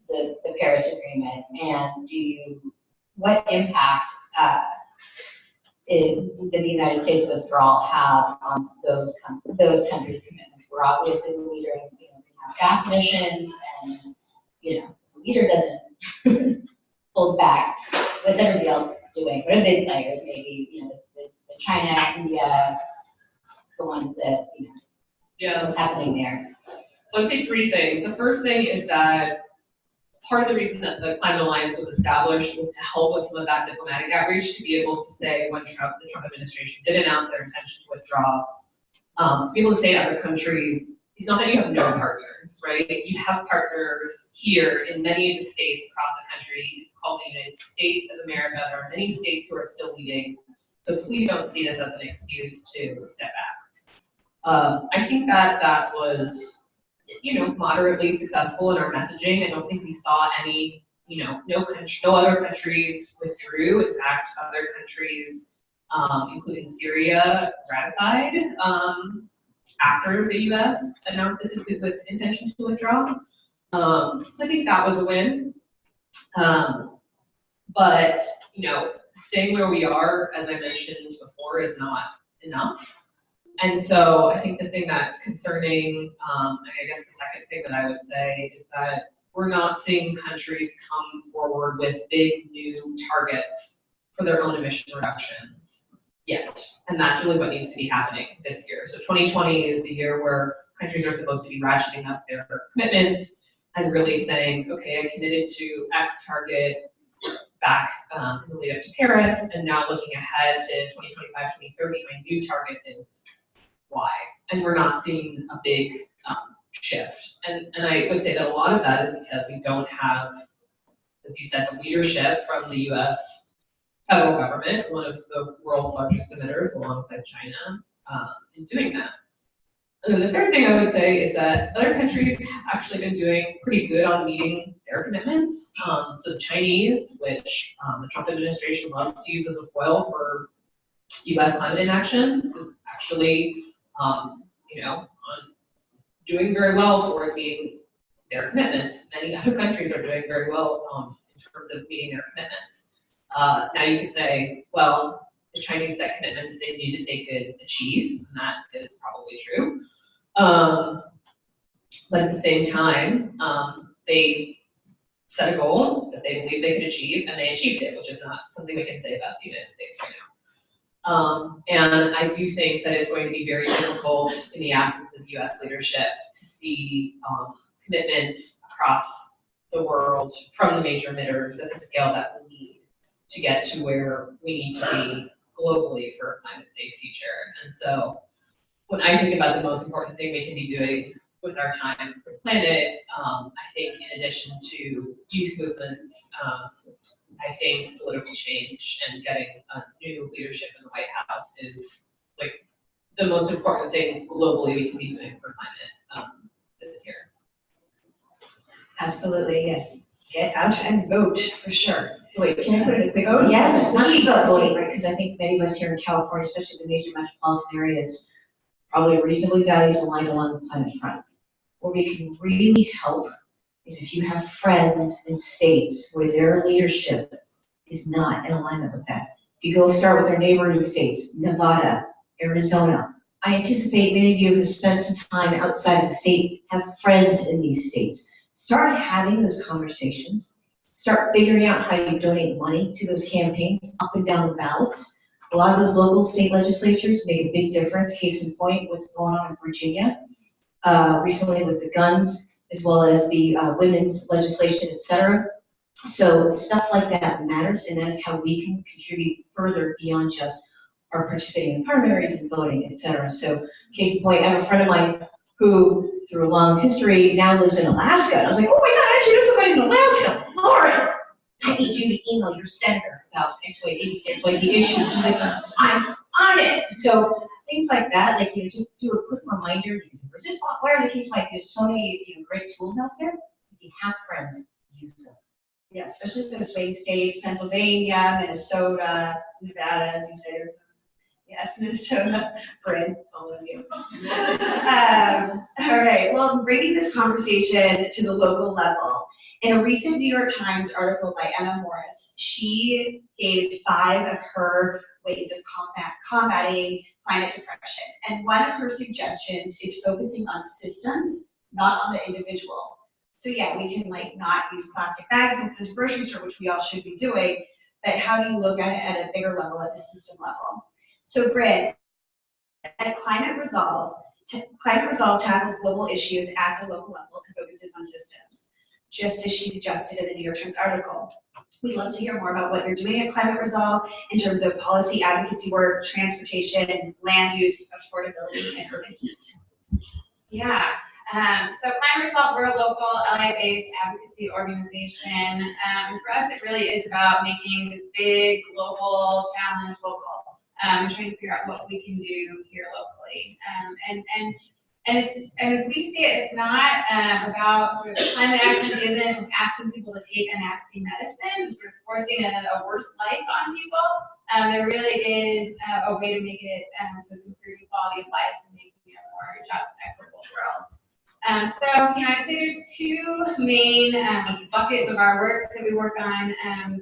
S2: the Paris Agreement? And what impact did the United States withdrawal have on those countries' commitments? We're obviously the leader in greenhouse gas emissions, and the leader doesn't pulls back. What's everybody else doing? What are the big players? Maybe the China, India, the ones that what's happening there.
S6: So I'd say 3 things. The first thing is that part of the reason that the Climate Alliance was established was to help with some of that diplomatic outreach, to be able to say when the Trump administration did announce their intention to withdraw, to be able to say to other countries, it's not that you have no partners, right? You have partners here in many of the states across the country. It's called the United States of America. There are many states who are still leading. So please don't see this as an excuse to step back. I think that was moderately successful in our messaging. I don't think we saw any, no other countries withdrew. In fact, other countries, including Syria, ratified after the U.S. announced its intention to withdraw. So I think that was a win. But, staying where we are, as I mentioned before, is not enough. And so I think the thing that's concerning, and I guess the second thing that I would say is that we're not seeing countries come forward with big new targets for their own emission reductions yet. And that's really what needs to be happening this year. So 2020 is the year where countries are supposed to be ratcheting up their commitments and really saying, okay, I committed to X target back in the lead up to Paris, and now looking ahead to 2025, 2030, my new target is Y. And we're not seeing a big shift. And I would say that a lot of that is because we don't have, as you said, the leadership from the US federal government, one of the world's largest emitters alongside China, in doing that. And then the third thing I would say is that other countries have actually been doing pretty good on meeting their commitments. So the Chinese, which the Trump administration loves to use as a foil for US climate inaction, is actually, doing very well towards meeting their commitments. Many other countries are doing very well in terms of meeting their commitments. Now you could say, well, the Chinese set commitments that they knew that they could achieve, and that is probably true. But at the same time, they set a goal that they believe they could achieve, and they achieved it, which is not something we can say about the United States right now. And I do think that it's going to be very difficult in the absence of US leadership to see commitments across the world from the major emitters at the scale that we need to get to where we need to be globally for a climate safe future. And so when I think about the most important thing we can be doing with our time for the planet, I think in addition to youth movements, I think political change and getting a new leadership in the White House is like the most important thing globally we can be doing for climate this year.
S1: Absolutely, yes. Get out and vote, for sure.
S5: Wait, can I put in a quick?
S1: Oh, yes,
S5: Not just about
S1: please.
S5: voting, right, because I think many of us here in California, especially the major metropolitan areas, probably reasonably values aligned along the climate front. Where we can really help is if you have friends in states where their leadership is not in alignment with that. If you go start with our neighboring states, Nevada, Arizona, I anticipate many of you who spent some time outside of the state have friends in these states. Start having those conversations. Start figuring out how you donate money to those campaigns up and down the ballots. A lot of those local state legislatures make a big difference. Case in point, what's going on in Virginia recently with the guns, as well as the women's legislation, et cetera. So stuff like that matters, and that is how we can contribute further beyond just our participating in primaries and voting, et cetera. So case in point, I have a friend of mine who, through a long history, now lives in Alaska. And I was like, oh my God, I actually know somebody in Alaska. Lauren, I need you to email your senator about XYZ issue. She's like, I'm on it. So things like that, like, just do a quick reminder. You can resist, whatever the case might be. There's so many great tools out there. If you have friends, use them.
S1: Yeah, especially those swing states, Pennsylvania, Minnesota, Nevada, as you say. Yes, Minnesota, Bryn, it's all of you. All right, well, bringing this conversation to the local level, in a recent New York Times article by Emma Morris, she gave 5 of her ways of combating climate depression. And one of her suggestions is focusing on systems, not on the individual. So yeah, we can not use plastic bags at the grocery store, which we all should be doing, but how do you look at it at a bigger level, at the system level? So Bryn, at Climate Resolve tackles global issues at the local level and focuses on systems, just as she suggested in the New York Times article. We'd love to hear more about what you're doing at Climate Resolve in terms of policy advocacy work, transportation, land use, affordability, and urban heat.
S2: Yeah. So Climate Resolve, we're a local LA-based advocacy organization. For us, it really is about making this big global challenge local. Trying to figure out what we can do here locally. And as we see it, it's not about sort of climate action isn't asking people to take a nasty medicine, sort of forcing a worse life on people. There really is a way to make it so it's improving quality of life and making it a more just, equitable world. So, I'd say there's two main buckets of our work that we work on.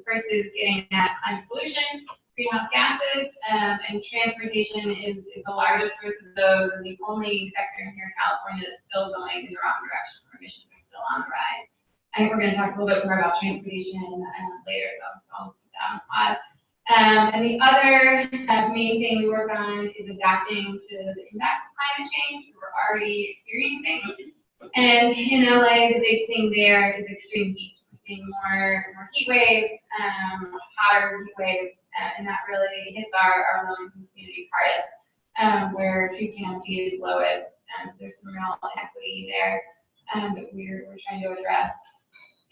S2: First is getting at climate pollution, greenhouse gases, and transportation is the largest source of those, and the only sector here in California that's still going in the wrong direction. Our emissions are still on the rise. I think we're going to talk a little bit more about transportation later, though, so I'll put that on pause. And the other main thing we work on is adapting to the impacts of climate change that we're already experiencing. And in LA, the big thing there is extreme heat. We're seeing more heat waves, hotter heat waves, and that really hits our low-income communities hardest, where tree canopy is lowest. So there's some real inequity there that we're trying to address.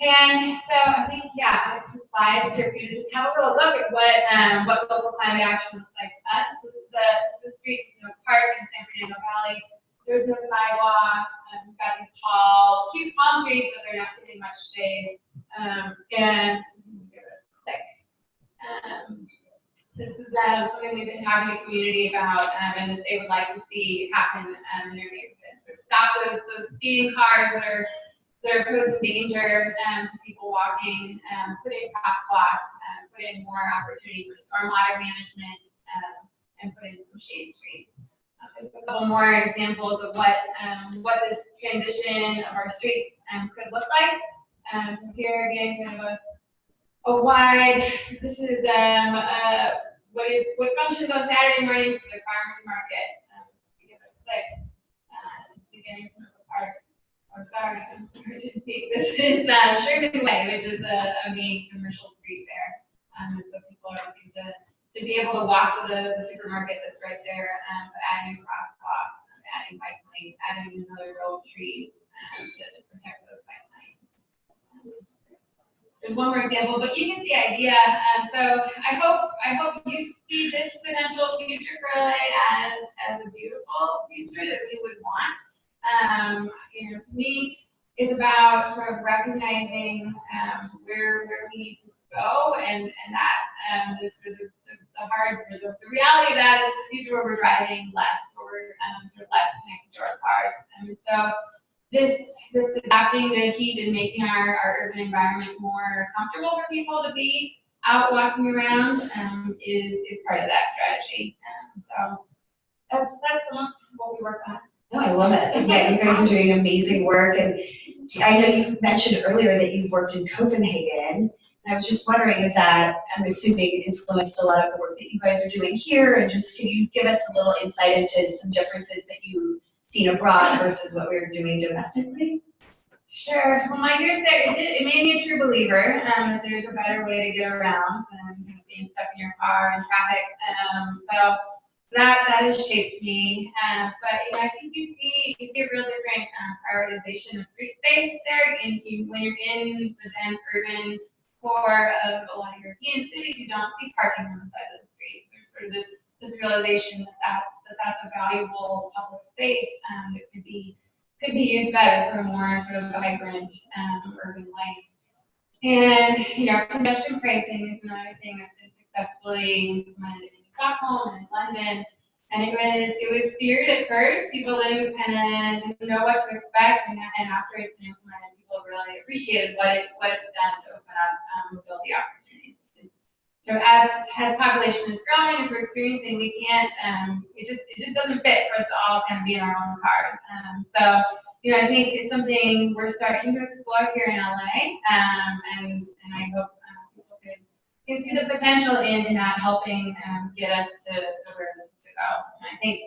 S2: And so I think, I have some slides here for you to just have a little look at what local climate action looks like to us. This is the street, park in San Fernando Valley. There's no sidewalk. We've got these tall, cute palm trees, but they're not getting much shade. And give it a click. This is something we've been talking to the community about, and that they would like to see happen in their neighborhood. So stop those speeding cars that are posing danger to people walking, put in crosswalks, put in more opportunity for stormwater management, and put in some shade trees. There's a couple more examples of what this transition of our streets could look like. So here again, kind of a wide. This is what functions on Saturday mornings for the farmers market. Give it a click. Beginning from the park. Oh, sorry, I'm hard to see. This is Sherman Way, which is a main commercial street there. And so people are looking to be able to walk to the supermarket that's right there. So adding a crosswalk, adding bike lanes, adding another row of trees to protect those bike lanes. There's one more example, but you get the idea. So I hope you see this potential future for LA as a beautiful future that we would want. To me, it's about sort of recognizing where we need to go, and that is sort of the reality of that is the future where we're driving less, where we're sort of less connected to our cars. And so this adapting to heat and making our urban environment more comfortable for people to be out walking around is part of that strategy. So that's some of what we work on.
S1: No, I love it. Yeah, you guys are doing amazing work. And I know you mentioned earlier that you've worked in Copenhagen. And I was just wondering, is that, I'm assuming, influenced a lot of the work that you guys are doing here? And just can you give us a little insight into some differences that you've seen abroad versus what we're doing domestically?
S2: Sure. Well, my years there, it made me a true believer that there's a better way to get around than kind of being stuck in your car and traffic. So that has shaped me. But I think you see a real different prioritization of street space there. When you're in the dense urban core of a lot of European cities, you don't see parking on the side of the street. There's sort of this realization that that's a valuable public space that could be used better for a more sort of vibrant urban life. And congestion pricing is another thing that's been successfully implemented in Stockholm and London. And it was feared at first. People didn't know what to expect, and after it's been implemented, people really appreciated what it's done to open up mobility opportunities. So as population is growing, as we're experiencing, we can't. It just doesn't fit for us to all kind of be in our own cars. So I think it's something we're starting to explore here in LA, and I hope people can see the potential in that helping get us to where we need to go. And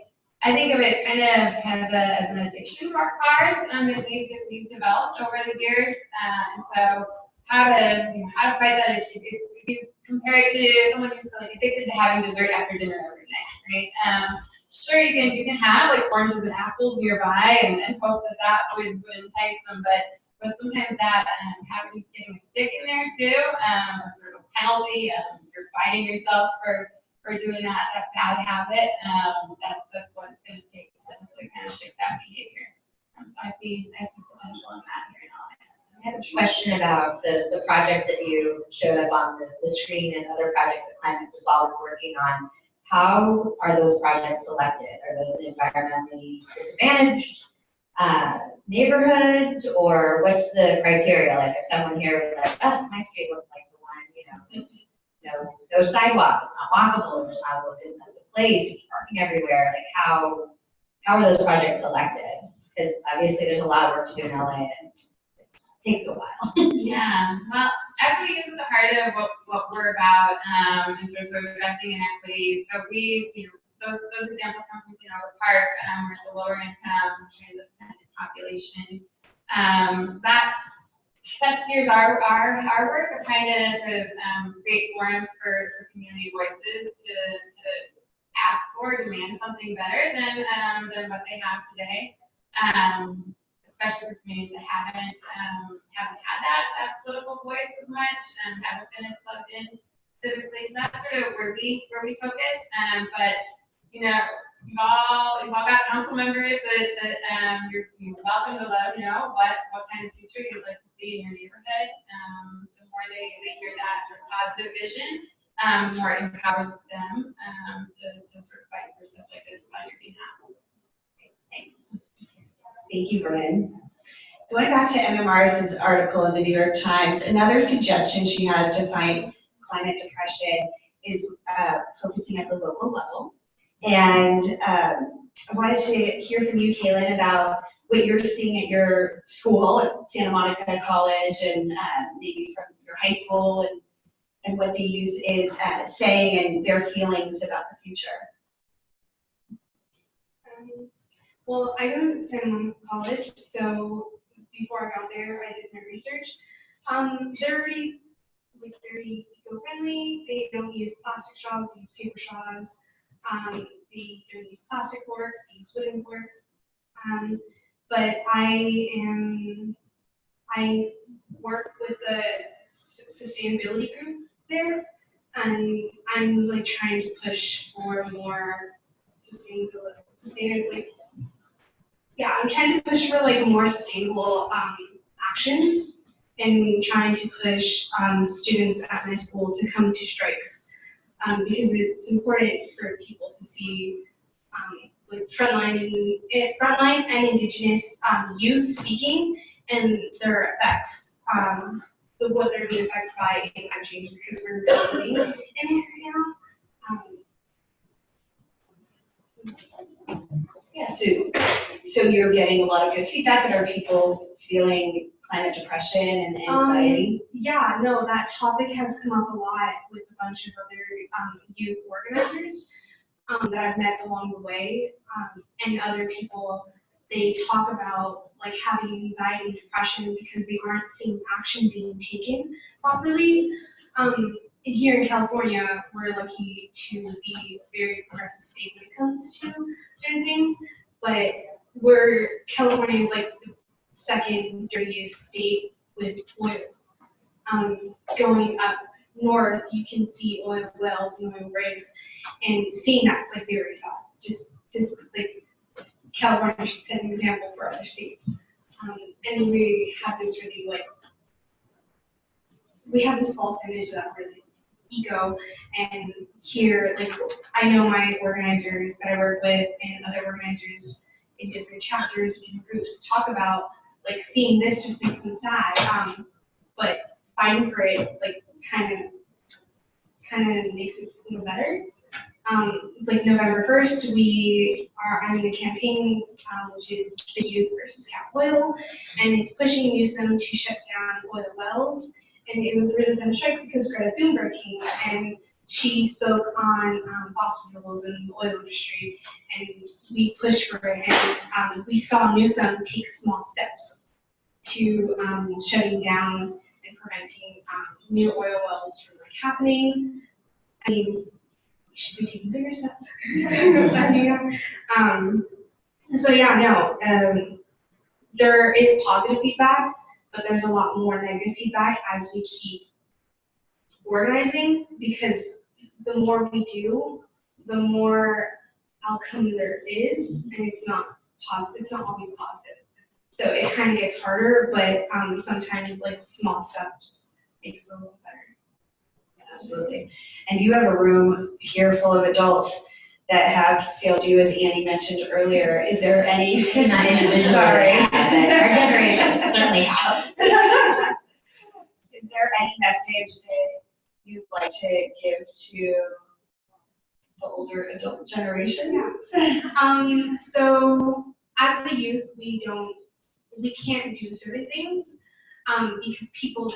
S2: I think of it kind of as an addiction to our cars that we've developed over the years, and so how to fight that issue. If you compare it to someone who's addicted to having dessert after dinner every night, right? Sure, you can have like oranges and apples nearby and hope that would entice them, but sometimes that getting a stick in there too, sort of penalty, you're fighting yourself for doing that bad habit. That's what it's going to take to kind of shift that behavior. So I see potential in that here in LA.
S5: I have a question about the projects that you showed up on the screen and other projects that Climate for Solve is working on. How are those projects selected? Are those environmentally disadvantaged
S2: neighborhoods, or what's the criteria? Like, if someone here was like, oh, my street looks like the one, no sidewalks, it's not walkable, there's not a good sense of place, there's parking everywhere, like how are those projects selected? Because obviously there's a lot of work to do in LA and it takes a while.
S8: Yeah, well, equity is at the heart of what we're about, in terms of addressing inequities. So we, those examples come from, Park, where it's a lower income, transit-dependent population. So that steers our work, of trying to sort of create forums for community voices to ask for, demand something better than what they have today. Especially for communities that haven't had that political voice as much, haven't been as plugged in civically. So that's sort of where we focus. But you've all got council members that you're welcome to let them know what kind of future you'd like to see in your neighborhood. The more they hear that sort of positive vision, the more it empowers them to sort of fight for stuff like this on your behalf. Thanks.
S1: Thank you, Brynn. Going back to Emma Morris's article in the New York Times, another suggestion she has to fight climate depression is focusing at the local level. And I wanted to hear from you, Kaylin, about what you're seeing at your school at Santa Monica College, and maybe from your high school, and what the youth is saying and their feelings about the future.
S7: Well, I go to Santa Monica College, so before I got there, I did my research. They're very eco-friendly. They don't use plastic straws, they use paper straws. They don't use plastic forks, they use wooden forks. But I work with the sustainability group there, and I'm like trying to push for more sustainability. Yeah, I'm trying to push for like more sustainable actions, and trying to push students at my school to come to strikes, because it's important for people to see like frontline and Indigenous youth speaking and their effects, of what they're being affected by climate change, because we're living in it right now.
S1: Yeah, so you're getting a lot of good feedback, but are people feeling climate depression and anxiety?
S7: Yeah, no, that topic has come up a lot with a bunch of other youth organizers that I've met along the way, and other people. They talk about like having anxiety and depression because they aren't seeing action being taken properly. Here in California, we're lucky to be a very progressive state when it comes to certain things, but California is like the second dirtiest state with oil. Going up north, you can see oil wells and oil rigs, and seeing that's like very sad. Just like California should set an example for other states. And we have this really we have this false image that we're like eco, and here, like, I know my organizers that I work with and other organizers in different chapters, different groups talk about like seeing this just makes them sad, but fighting for it like kind of makes it feel better. Like November 1st, I'm in a campaign, which is the Youth versus Cap Oil, and it's pushing Newsom to shut down oil wells. And it was really been a strike because Greta Thunberg came and she spoke on fossil fuels and the oil industry, and we pushed for it. And we saw Newsom take small steps to shutting down and preventing new oil wells from like happening. I mean, we should be taking bigger steps. So yeah, no, there is positive feedback, but there's a lot more negative feedback as we keep organizing, because the more we do, the more outcome there is, and it's not positive. It's not always positive. So it kind of gets harder, but sometimes like small stuff just makes it a little better.
S1: Absolutely. And you have a room here full of adults that have failed you, as Annie mentioned earlier. Is there any?
S2: Not individually,
S1: Sorry.
S2: but our generations certainly have.
S1: Is there any message that you'd like to give to the older adult generations?
S7: So as the youth, we can't do certain things, because people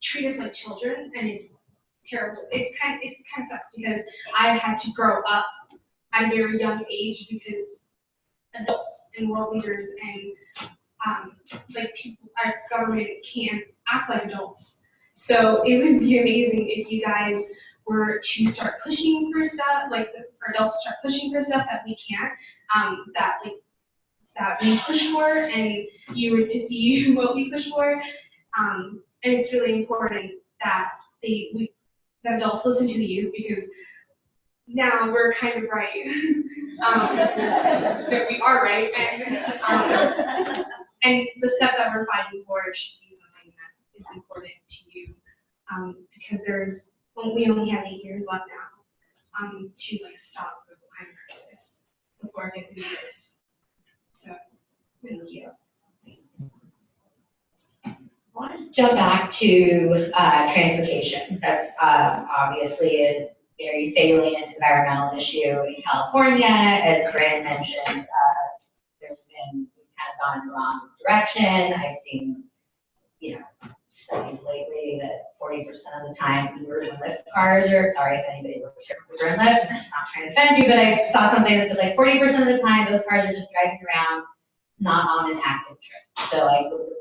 S7: treat us like children, and it's terrible. It kind of sucks because I've had to grow up at a very young age because adults and world leaders and like people, our government can't act like adults. So it would be amazing if you guys were to start pushing for stuff, like for adults to start pushing for stuff that we can't, that we push for, and you were to see what we push for. And it's really important that that adults listen to the youth, because now we're kind of right. That we are right, and the stuff that we're fighting for should be something that is important to you, because we only have 8 years left now, to stop the climate crisis before it gets any worse. So, thank you.
S2: I want to jump back to transportation. That's obviously a very salient environmental issue in California. As Brandon mentioned, we've kind of gone in the wrong direction. I've seen, studies lately that 40% of the time Ubers and Lyft cars are, sorry if anybody works for Uber and Lyft, I'm not trying to offend you, but I saw something that said 40% of the time those cars are just driving around, not on an active trip. So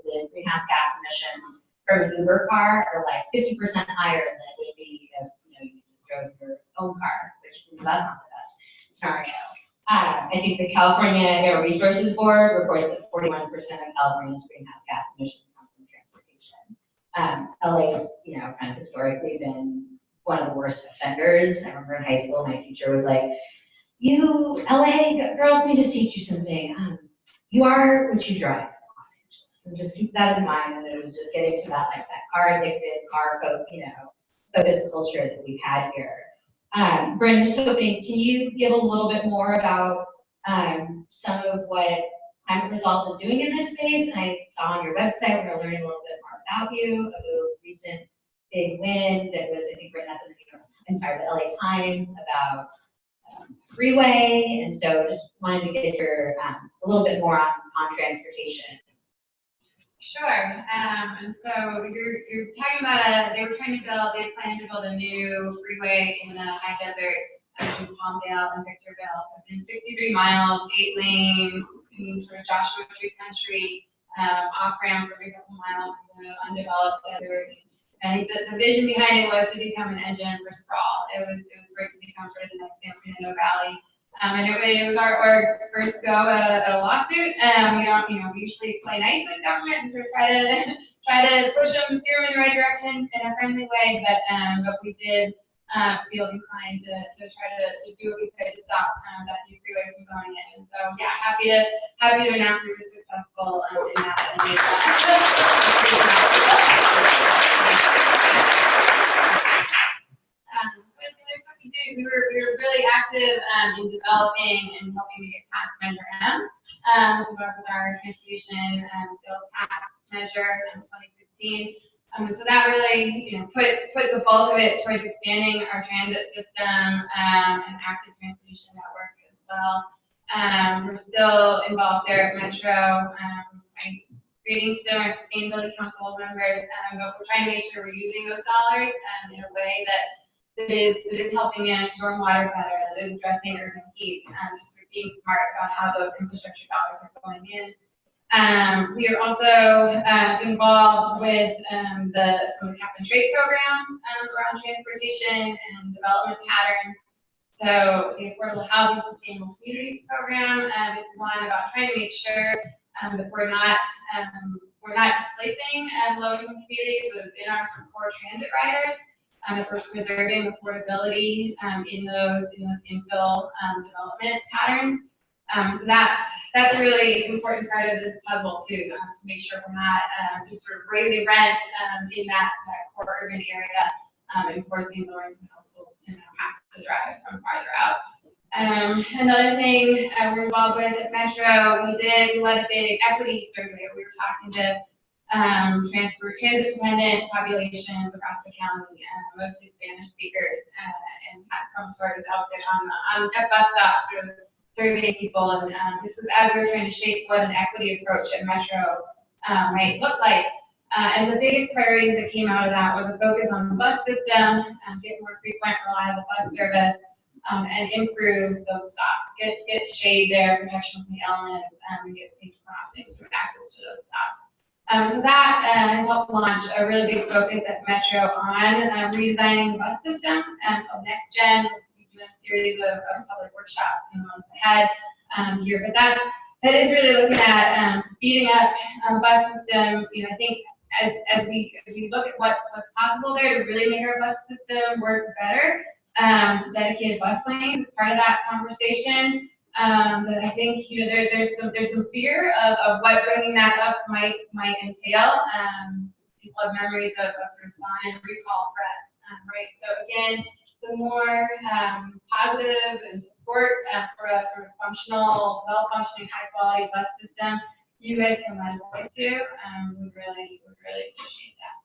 S2: the greenhouse gas emissions from an Uber car are 50% higher than it would be if you just drove your own car, which that's not the best scenario. I think the California Air Resources Board reports that 41% of California's greenhouse gas emissions come from transportation. LA's, kind of historically been one of the worst offenders. I remember in high school, my teacher was like, "You LA girls, let me just teach you something. You are what you drive in Los Angeles." And just keep that in mind. And it was just getting to that that car addicted, focused culture that we've had here. Brandon, just hoping, can you give a little bit more about some of what Climate Resolve is doing in this space? And I saw on your website, we're learning a little bit more about you, of a recent big win that was, I think, written up in the LA Times about freeway. And so just wanted to get your a little bit more on transportation.
S8: Sure. And so you're talking about they planned to build a new freeway in the high desert between Palmdale and Victorville. So it's been 63 miles, 8 lanes, in sort of Joshua Tree country, off ramps every couple miles in the undeveloped desert. And the vision behind it was to become an engine for sprawl. It was great to become sort of the next San Fernando Valley. And it was our org's first go at a lawsuit. We usually play nice with government and sort of try to push them, steer them in the right direction in a friendly way. But we did feel inclined to try to do what we could to stop that new freeway from going in. And so yeah, happy to announce we were successful in that. We were really active in developing and helping to get past Measure M, which was our transportation sales tax measure in 2016. So that really, put the bulk of it towards expanding our transit system and active transportation network as well. We're still involved there at Metro. Creating some sustainability council members, but we're trying to make sure we're using those dollars in a way that is helping manage stormwater better, that is addressing urban heat, just sort of being smart about how those infrastructure dollars are going in. We are also involved with some of the cap and trade programs around transportation and development patterns. So the Affordable Housing Sustainable Communities program is one about trying to make sure that we're not displacing low-income communities that have been our sort of core transit riders. That we're preserving affordability in those infill development patterns. So that's a really important part of this puzzle too, to make sure we're not just sort of raising rent in that core urban area and forcing lower income households to now have to drive from farther out. Another thing we're involved with at Metro, we led a big equity survey. We were talking to transit dependent populations across the county, mostly Spanish speakers, and had come towards out there at bus stops or surveying people. And this was as we were trying to shape what an equity approach at Metro might look like. And the biggest priorities that came out of that was a focus on the bus system, get more frequent, reliable bus service, and improve those stops. Get shade there, protection from the elements, and get safe crossings for access to those stops. So that has helped launch a really big focus at Metro on redesigning the bus system called Next Gen. We're doing a series of public workshops in the months ahead here, but that is really looking at speeding up bus system. You know, I think as we look at what's possible there to really make our bus system work better, dedicated bus lanes is part of that conversation. But I think, you know, there's some fear of what bringing that up might entail. People have memories of sort of line and recall threats, right? So again, the more positive and support for a sort of functional, well-functioning, high-quality bus system you guys can lend voice to, would really appreciate that.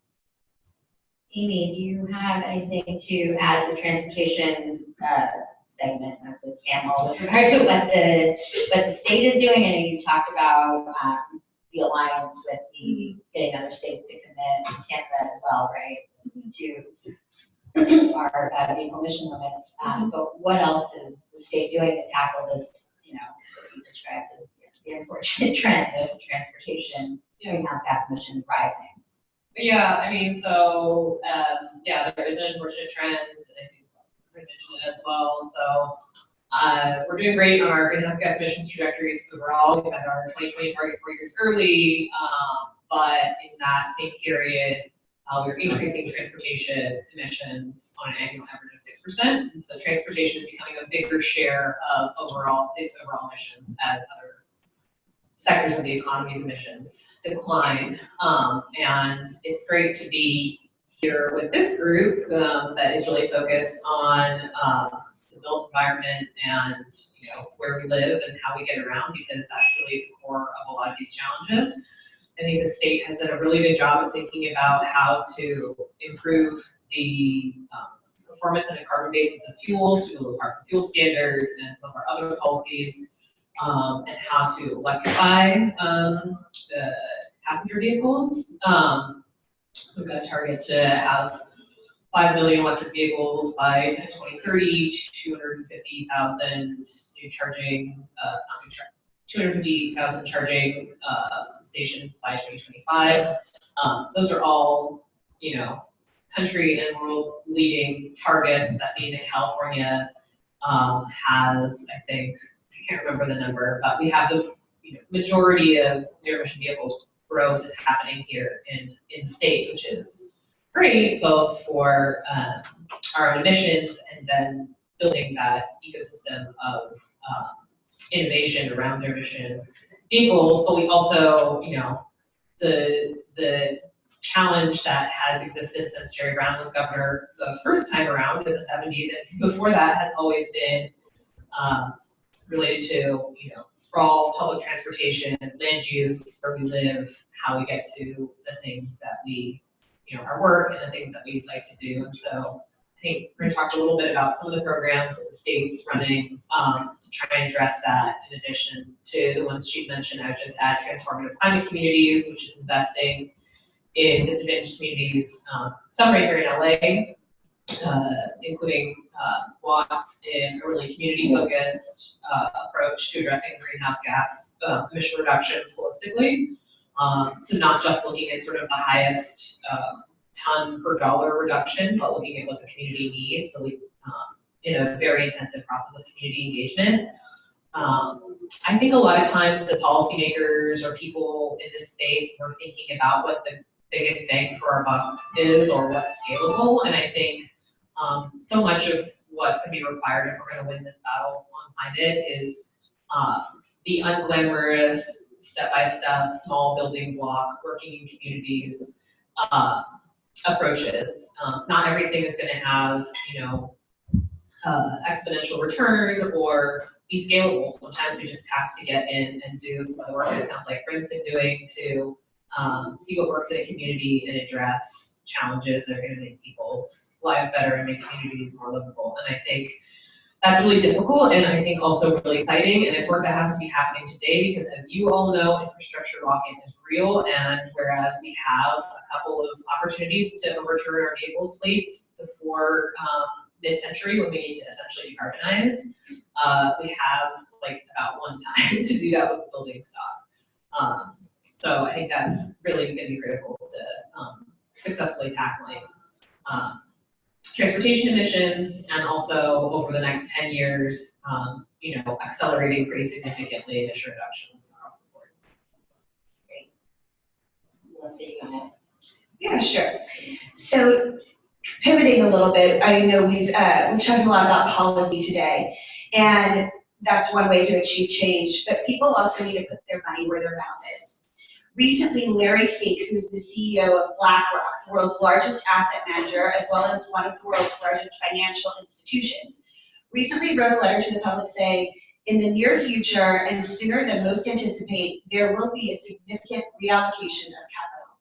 S2: Amy, do you have anything to add to the transportation segment of this panel with regard to what the state is doing? I know you talked about the alliance with getting other states to commit, Canada as well, right, to our vehicle emission limits. But what else is the state doing to tackle this, you know, what you described as the unfortunate trend of transportation greenhouse gas emissions rising?
S6: Yeah, I mean, so, there is an unfortunate trend, and I think I mentioned it as well. So, we're doing great on our greenhouse gas emissions trajectories overall. We met our 2020 target 4 years early, but in that same period, we're increasing transportation emissions on an annual average of 6%. And so transportation is becoming a bigger share of state's overall emissions as other sectors of the economy's emissions decline. And it's great to be here with this group that is really focused on the built environment and, you know, where we live and how we get around, because that's really the core of a lot of these challenges. I think the state has done a really good job of thinking about how to improve the performance on a carbon basis of fuels through the low carbon fuel standard and some of our other policies. And how to electrify the passenger vehicles. So we've got a target to have 5 million electric vehicles by 2030, 250,000 new charging, 250,000 charging stations by 2025. Those are all, you know, country and world leading targets. That mean that California has, I think, I can't remember the number, but we have the majority of zero emission vehicle growth is happening here in the States, which is great, both for our emissions and then building that ecosystem of innovation around zero emission vehicles. But we also, you know, the challenge that has existed since Jerry Brown was governor the first time around in the 70s, and before that has always been related to, you know, sprawl, public transportation, land use, where we live, how we get to the things that we, you know, our work and the things that we'd like to do. And so I think we're going to talk a little bit about some of the programs that the state's running to try and address that, in addition to the ones she mentioned. I would just add Transformative Climate Communities, which is investing in disadvantaged communities, some right here in LA, including lots in a really community-focused approach to addressing greenhouse gas emission reductions holistically. So not just looking at sort of the highest ton per dollar reduction, but looking at what the community needs, really in a very intensive process of community engagement. I think a lot of times the policymakers or people in this space were thinking about what the biggest bang for our buck is or what's scalable, and I think so much of what's going to be required if we're going to win this battle on climate is the unglamorous, step-by-step, small building block, working in communities approaches. Not everything is going to have, you know, exponential return or be scalable. Sometimes we just have to get in and do some of the work that it sounds like Bryn's been doing to see what works in a community and address challenges that are going to make people's lives better and make communities more livable. And I think that's really difficult, and I think also really exciting, and it's work that has to be happening today because, as you all know, infrastructure lock-in is real, and whereas we have a couple of opportunities to overturn our vehicles fleets before mid-century when we need to essentially decarbonize, we have like about one time to do that with building stock. So I think that's really going to be critical to successfully tackling transportation emissions, and also over the next 10 years, accelerating pretty significantly emission reductions across the board.
S5: Melissa, you go ahead.
S1: Yeah, sure. So pivoting a little bit, I know we've talked a lot about policy today, and that's one way to achieve change, but people also need to put their money where their mouth is. Recently, Larry Fink, who's the CEO of BlackRock, the world's largest asset manager, as well as one of the world's largest financial institutions, recently wrote a letter to the public saying, in the near future, and sooner than most anticipate, there will be a significant reallocation of capital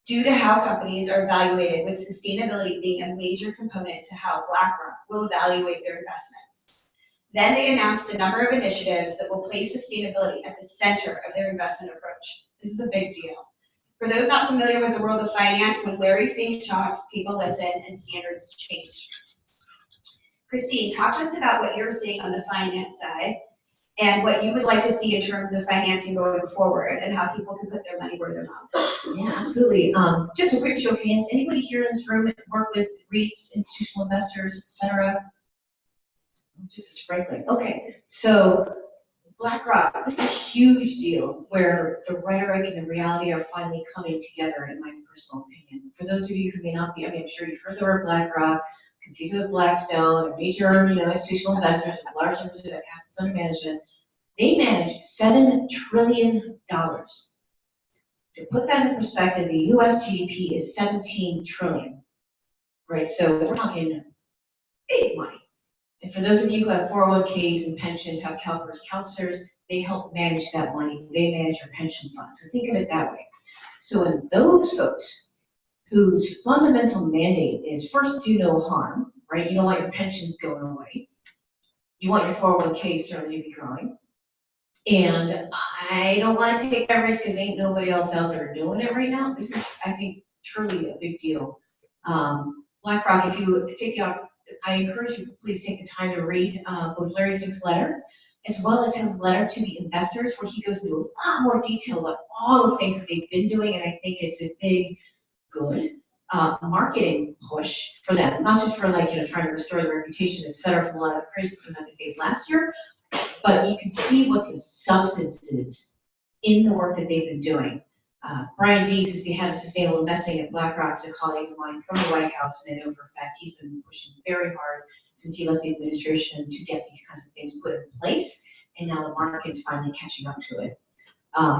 S1: due to how companies are evaluated, with sustainability being a major component to how BlackRock will evaluate their investments. Then they announced a number of initiatives that will place sustainability at the center of their investment approach. This is a big deal. For those not familiar with the world of finance, when Larry Fink talks, people listen and standards change. Christine, talk to us about what you're seeing on the finance side and what you would like to see in terms of financing going forward and how people can put their money where their mouth is.
S5: Yeah, absolutely. Just a quick show of hands. Anybody here in this room work with REITs, institutional investors, et cetera? Just a sprinkling. Okay, so BlackRock, this is a huge deal where the rhetoric and the reality are finally coming together, in my personal opinion. For those of you who may not be, I'm sure you've heard the word BlackRock, confused with Blackstone, a major, institutional investors with large numbers of assets under management. They manage $7 trillion. To put that in perspective, the US GDP is 17 trillion, right? So we're talking big money. And for those of you who have 401ks and pensions, have CalPERS counselors, they help manage that money. They manage your pension fund. So think of it that way. So when those folks whose fundamental mandate is first do no harm, right? You don't want your pensions going away. You want your 401ks certainly to be growing. And I don't want to take that risk because ain't nobody else out there doing it right now. This is, I think, truly a big deal. BlackRock, if you take the opportunity, I encourage you to please take the time to read both Larry Fink's letter, as well as his letter to the investors, where he goes into a lot more detail about all the things that they've been doing, and I think it's a big, good marketing push for them, not just for trying to restore their reputation, et cetera, from a lot of criticism that they faced last year, but you can see what the substance is in the work that they've been doing. Brian Deese is the head of sustainable investing at BlackRock, is a colleague of mine from the White House, and I know for a fact he's been pushing very hard since he left the administration to get these kinds of things put in place, and now the market's finally catching up to it.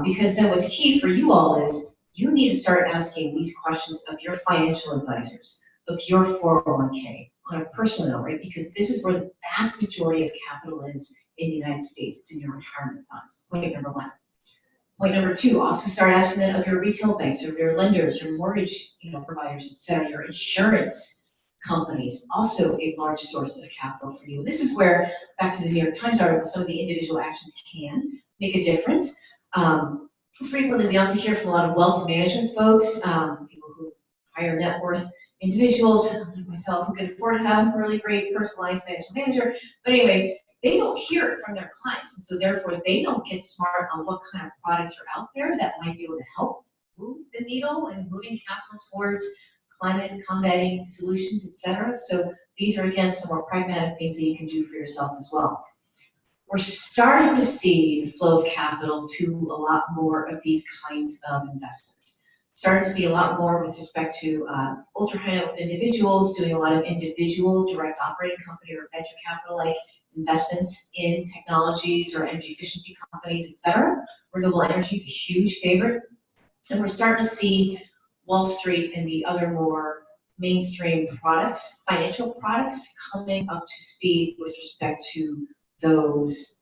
S5: Because then what's key for you all is you need to start asking these questions of your financial advisors, of your 401k, on a personal note, right? Because this is where the vast majority of capital is in the United States. It's in your retirement funds. Point number one. Point number two, also start asking that of your retail banks, or your lenders, your mortgage providers, et cetera, your insurance companies, also a large source of capital for you. This is where, back to the New York Times article, some of the individual actions can make a difference. Frequently, we also hear from a lot of wealth management folks, people who hire net worth individuals, like myself, who can afford to have a really great personalized financial manager. But anyway, they don't hear it from their clients, and so therefore they don't get smart on what kind of products are out there that might be able to help move the needle and moving capital towards climate combating solutions, et cetera. So these are, again, some more pragmatic things that you can do for yourself as well. We're starting to see the flow of capital to a lot more of these kinds of investments. Starting to see a lot more with respect to ultra high net worth individuals doing a lot of individual direct operating company or venture capital like investments in technologies or energy efficiency companies, et cetera. Renewable energy is a huge favorite. And we're starting to see Wall Street and the other more mainstream products, financial products, coming up to speed with respect to those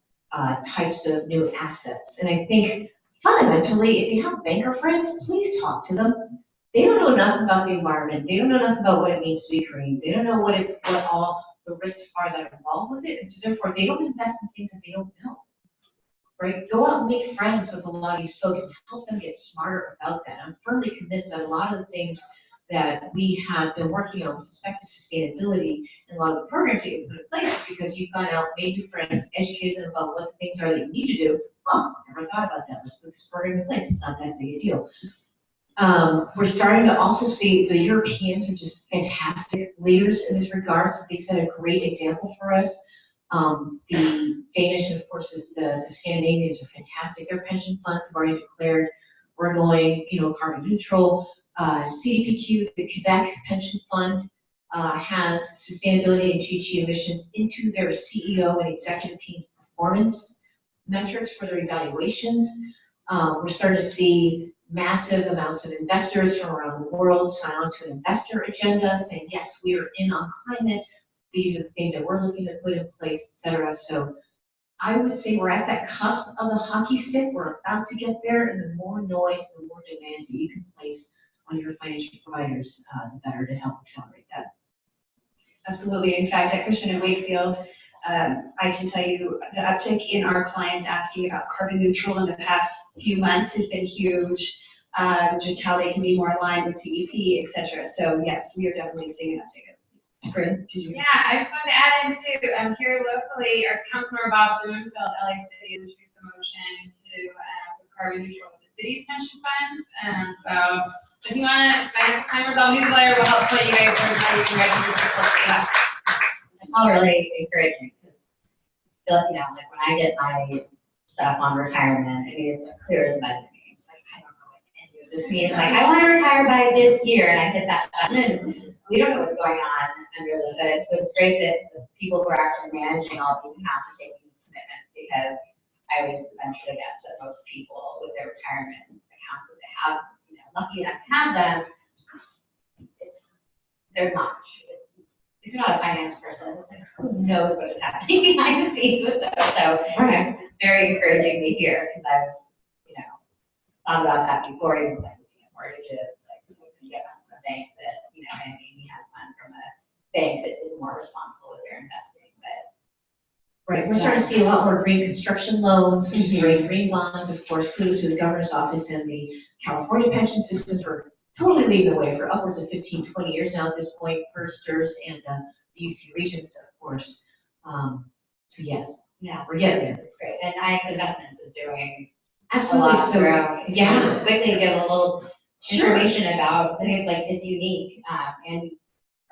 S5: types of new assets. And I think fundamentally, if you have banker friends, please talk to them. They don't know nothing about the environment. They don't know nothing about what it means to be green. They don't know what all the risks are that are involved with it. And so therefore, they don't invest in things that they don't know. Right? Go out and make friends with a lot of these folks and help them get smarter about that. I'm firmly convinced that a lot of the things that we have been working on with respect to sustainability and a lot of the programs that you've put in place because you've gone out, made new friends, educated them about what the things are that you need to do. Oh, never thought about that. Let's put this program in place. It's not that big a deal. We're starting to also see the Europeans are just fantastic leaders in this regard. So they set a great example for us. The Danish, and of course, the Scandinavians are fantastic. Their pension funds have already declared we're going, carbon neutral. CDPQ, the Quebec Pension Fund, has sustainability and GHG emissions into their CEO and executive team performance metrics for their evaluations. We're starting to see massive amounts of investors from around the world sign on to an investor agenda saying, yes, we are in on climate. These are the things that we're looking to put in place, et cetera. So I would say we're at that cusp of the hockey stick. We're about to get there, and the more noise, the more demands that you can place on your financial providers, the better to help accelerate that.
S1: Absolutely. In fact, at Cushman & Wakefield, I can tell you the uptick in our clients asking about carbon neutral in the past few months has been huge. Just how they can be more aligned with CEP, et cetera. So yes, we are definitely seeing an uptick. Corinne, did you?
S8: Yeah, I just wanted to add in too, here locally, our Councilmember Bob Blumenfeld, LA City, has introduced a motion to put carbon neutral with the city's pension funds. So if you want to sign up for Climbers All newsletter, we'll help put you guys through how you can register support for that.
S2: It's all really encouraging. Like when I get my stuff on retirement, I mean, it's clear as mud to me. It's like, I don't know what any of this means. Like, I want to retire by this year, and I hit that button, and we don't know what's going on under the hood. So it's great that the people who are actually managing all these accounts are taking these commitments, because I would venture to guess that most people with their retirement accounts that they have, lucky enough to have them, they're not. If you're not a finance person, it's like, who knows what is happening behind the scenes with those? So it's very encouraging to hear, because I've, thought about that before, even like looking at mortgages, like you can get one from a bank that, and Amy has one from a bank that is more responsible with their investing. But
S5: right, we're starting to see a lot more green construction loans, which is great, green bonds, of course, kudos to the governor's office and the California pension systems for totally leading the way for upwards of 15, 20 years now at this point, for STRS and the UC Regents, of course. So yes, we're getting there.
S2: it's great. And IX Investments is doing
S5: Absolutely.
S2: a lot
S5: So,
S2: to grow.
S5: yeah.
S2: Just quickly give a little
S5: Sure.
S2: information about, I think it's unique, and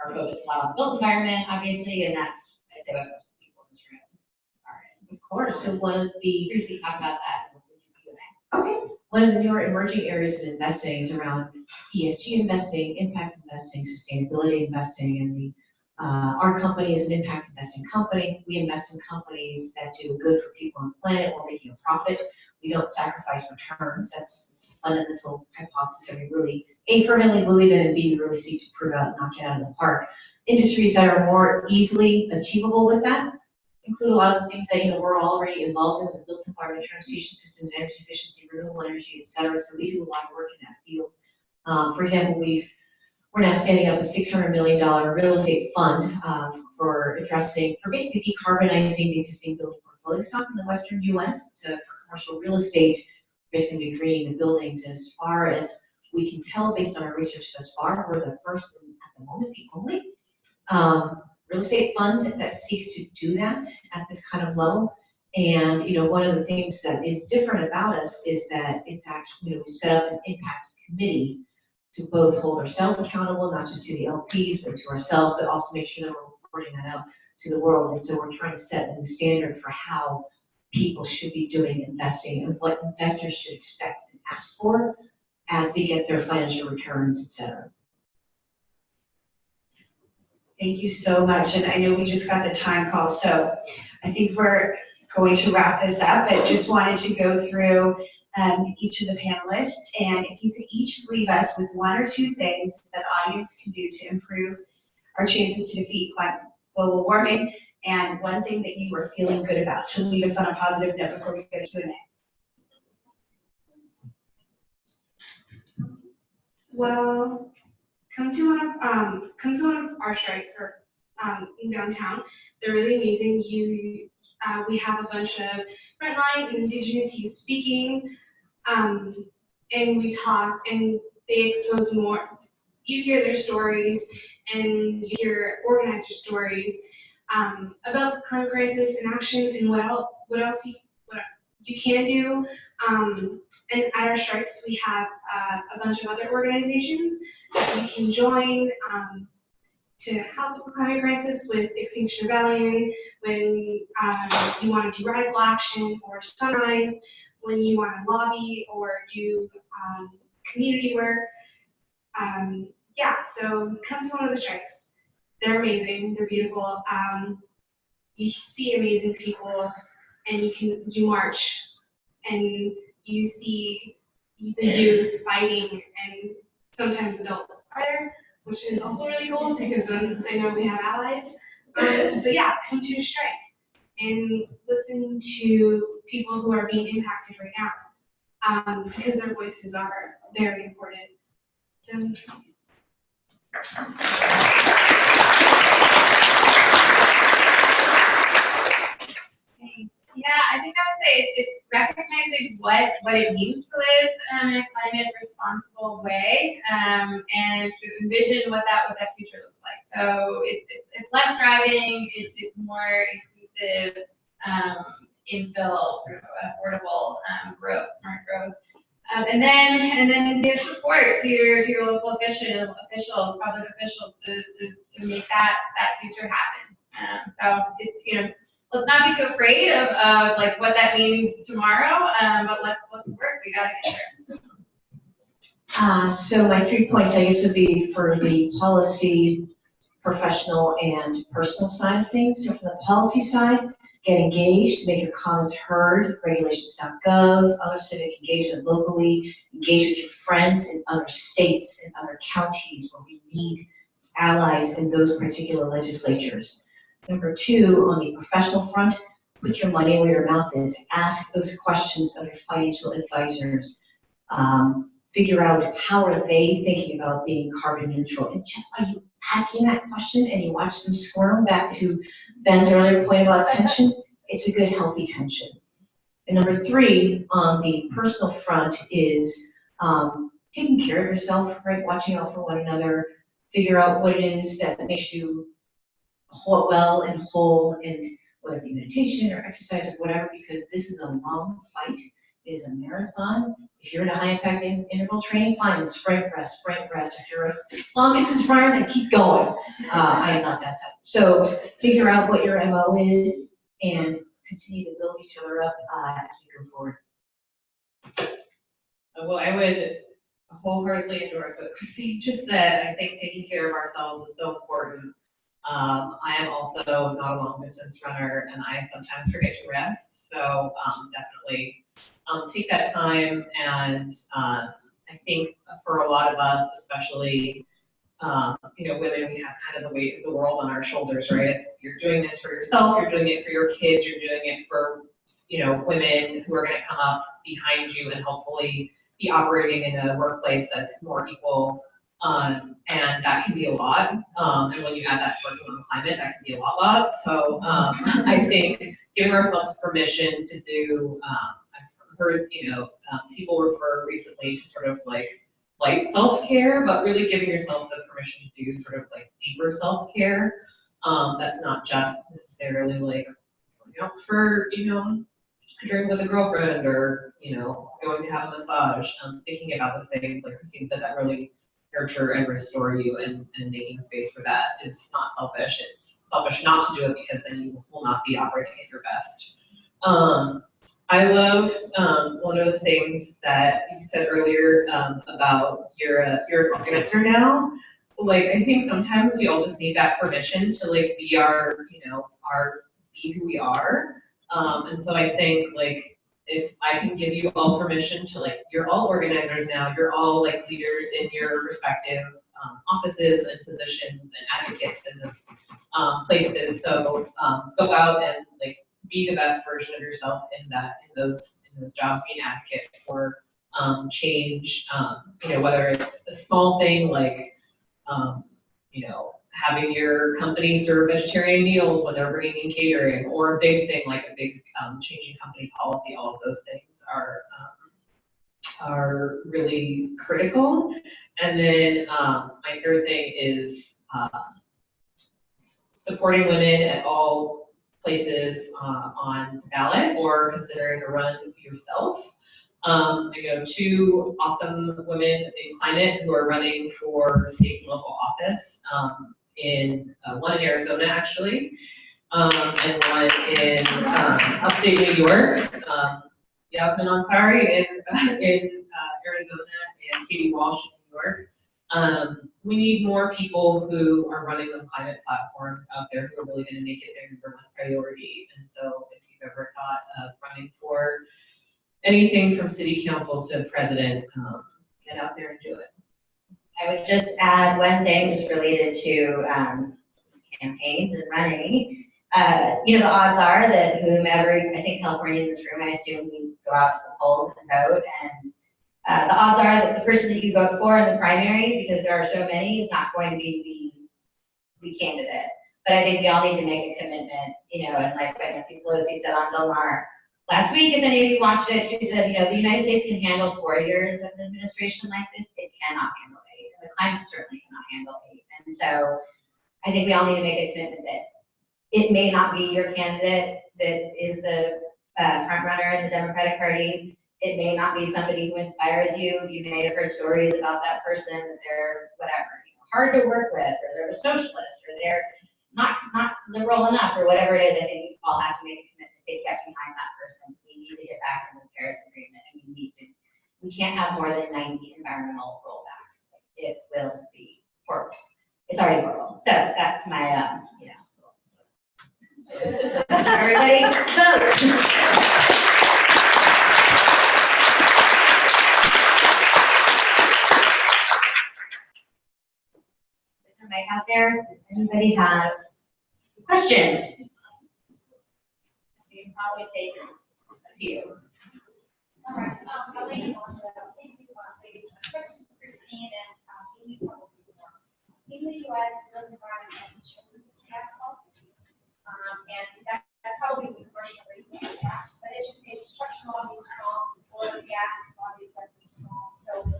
S2: our focus a lot on the built environment, obviously, and that's, I'd say, what most people in this room are in.
S5: Of course, so one of the
S2: Briefly talk about that.
S5: Okay. One of the newer emerging areas of investing is around ESG investing, impact investing, sustainability investing, and our company is an impact investing company. We invest in companies that do good for people on the planet while making a profit. We don't sacrifice returns. That's a fundamental hypothesis that we really, A, firmly believe in, and B, really seek to prove out and knock it out of the park. Industries that are more easily achievable with that include a lot of the things that we're already involved in, the built environment, transportation systems, energy efficiency, renewable energy, et cetera. So we do a lot of work in that field. For example, we're now standing up a $600 million real estate fund for basically decarbonizing the existing building portfolio stock in the Western U.S. So for commercial real estate, basically greening the buildings. And as far as we can tell, based on our research thus far, we're the first and at the moment the only real estate fund that seeks to do that at this kind of level. And one of the things that is different about us is that it's actually, we set up an impact committee to both hold ourselves accountable, not just to the LPs, but to ourselves, but also make sure that we're reporting that out to the world. And so we're trying to set a new standard for how people should be doing investing and what investors should expect and ask for as they get their financial returns, et cetera.
S1: Thank you so much. And I know we just got the time call, so I think we're going to wrap this up, but just wanted to go through each of the panelists, and if you could each leave us with one or two things that the audience can do to improve our chances to defeat global warming, and one thing that you were feeling good about, to leave us on a positive note before we go to Q&A.
S7: Well, come to one of our strikes or in downtown. They're really amazing. We have a bunch of frontline and Indigenous youth speaking, and we talk, and they expose more. You hear their stories, and you hear organizer stories about the climate crisis in action, and what else you can do. And at our strikes, we have a bunch of other organizations that you can join to help with the climate crisis, with Extinction Rebellion, when you want to do radical action or Sunrise, when you want to lobby or do community work. Yeah, so come to one of the strikes. They're amazing, they're beautiful. You see amazing people, and you march, and you see the youth fighting, and sometimes adults are there, which is also really cool because then I know we have allies. But yeah, come to a strike and listen to people who are being impacted right now, because their voices are very important. So,
S8: Yeah, I think I would say it's recognizing what it means to live in a climate responsible way, and to envision what that future looks like. So it's less driving, it's more inclusive, infill, sort of affordable growth, smart growth. And then give support to your local officials, public officials to make that future happen. So it's, let's not be too afraid of like what that means tomorrow, but let's work. We gotta get there.
S5: So my 3 points, I guess, would be for the policy, professional, and personal side of things. So from the policy side, get engaged, make your comments heard, regulations.gov, other civic engagement locally, engage with your friends in other states and other counties where we need allies in those particular legislatures. Number 2, on the professional front, put your money where your mouth is. Ask those questions of your financial advisors. Figure out how are they thinking about being carbon neutral. And just by you asking that question and you watch them squirm, back to Ben's earlier point about tension, it's a good, healthy tension. And number 3, on the personal front is taking care of yourself, right? Watching out for one another. Figure out what it is that makes you well and whole, and whether it be meditation or exercise or whatever, because this is a long fight. It is a marathon. If you're in a high impact interval training, fine, sprint rest. If you're a long distance runner, then keep going. I am not that type. So figure out what your MO is and continue to build each other up as we go forward.
S6: Well, I would wholeheartedly endorse what Christine just said. I think taking care of ourselves is so important. I am also not a long distance runner, and I sometimes forget to rest. So definitely take that time. And I think for a lot of us, especially women, we have kind of the weight of the world on our shoulders, right? You're doing this for yourself, you're doing it for your kids, you're doing it for women who are going to come up behind you and hopefully be operating in a workplace that's more equal. And that can be a lot. And when you add that to working on climate, that can be a lot. So I think giving ourselves permission to do, I've heard, people refer recently to sort of like light self-care, but really giving yourself the permission to do sort of like deeper self-care. That's not just necessarily like going out for, a drink with a girlfriend or, going to have a massage. Thinking about the things, like Christine said, that really nurture and restore you, and making space for that is not selfish. It's selfish not to do it because then you will not be operating at your best. I loved one of the things that you said earlier about you're an organizer now. Like, I think sometimes we all just need that permission to like be our, be who we are. And so I think like if I can give you all permission to, like, you're all organizers now, you're all like leaders in your respective offices and positions and advocates in those places. So go out and like be the best version of yourself in those jobs, be an advocate for change, you know, whether it's a small thing like, you know, having your company serve vegetarian meals when they're bringing in catering, or a big thing like a big changing company policy. All of those things are really critical. And then my third thing is supporting women at all places on the ballot or considering a run yourself. I know 2 awesome women in climate who are running for state and local office, one in Arizona actually, and one in upstate New York, Yasmin Ansari in Arizona and Katie Walsh in New York. We need more people who are running on climate platforms out there who are really going to make it their number 1 priority. And so if you've ever thought of running for anything from city council to president, get out there and do it.
S2: I would just add one thing just related to campaigns and running. You know, the odds are that whomever, I think California in this room, I assume we go out to the polls and vote, and the odds are that the person that you vote for in the primary, because there are so many, is not going to be the candidate. But I think we all need to make a commitment, you know, and like what Nancy Pelosi said on Bill Maher last week, if any of you watched it, she said, you know, the United States can handle 4 years of an administration like this. It cannot handle 8. The climate certainly cannot handle 8. And so I think we all need to make a commitment that it may not be your candidate that is the front runner in the Democratic Party. It may not be somebody who inspires you. You may have heard stories about that person, that they're whatever, you know, hard to work with, or they're a socialist, or they're not liberal enough, or whatever it is. I think we all have to make a commitment to get behind that person. We need to get back in the Paris Agreement, and we can't have more than 90 environmental rollbacks. It will be horrible. It's already horrible. So that's my, you know. Everybody vote. Mic out there. Does anybody have questions? You can probably take a few.
S9: All right. Elaine, thank you, please. Question for Christine and Amy probably more. In the U.S., the environment has children who have politics, and that's probably the commercial reason for that. But as you say, construction lobby is strong, oil and gas lobby is definitely strong. So,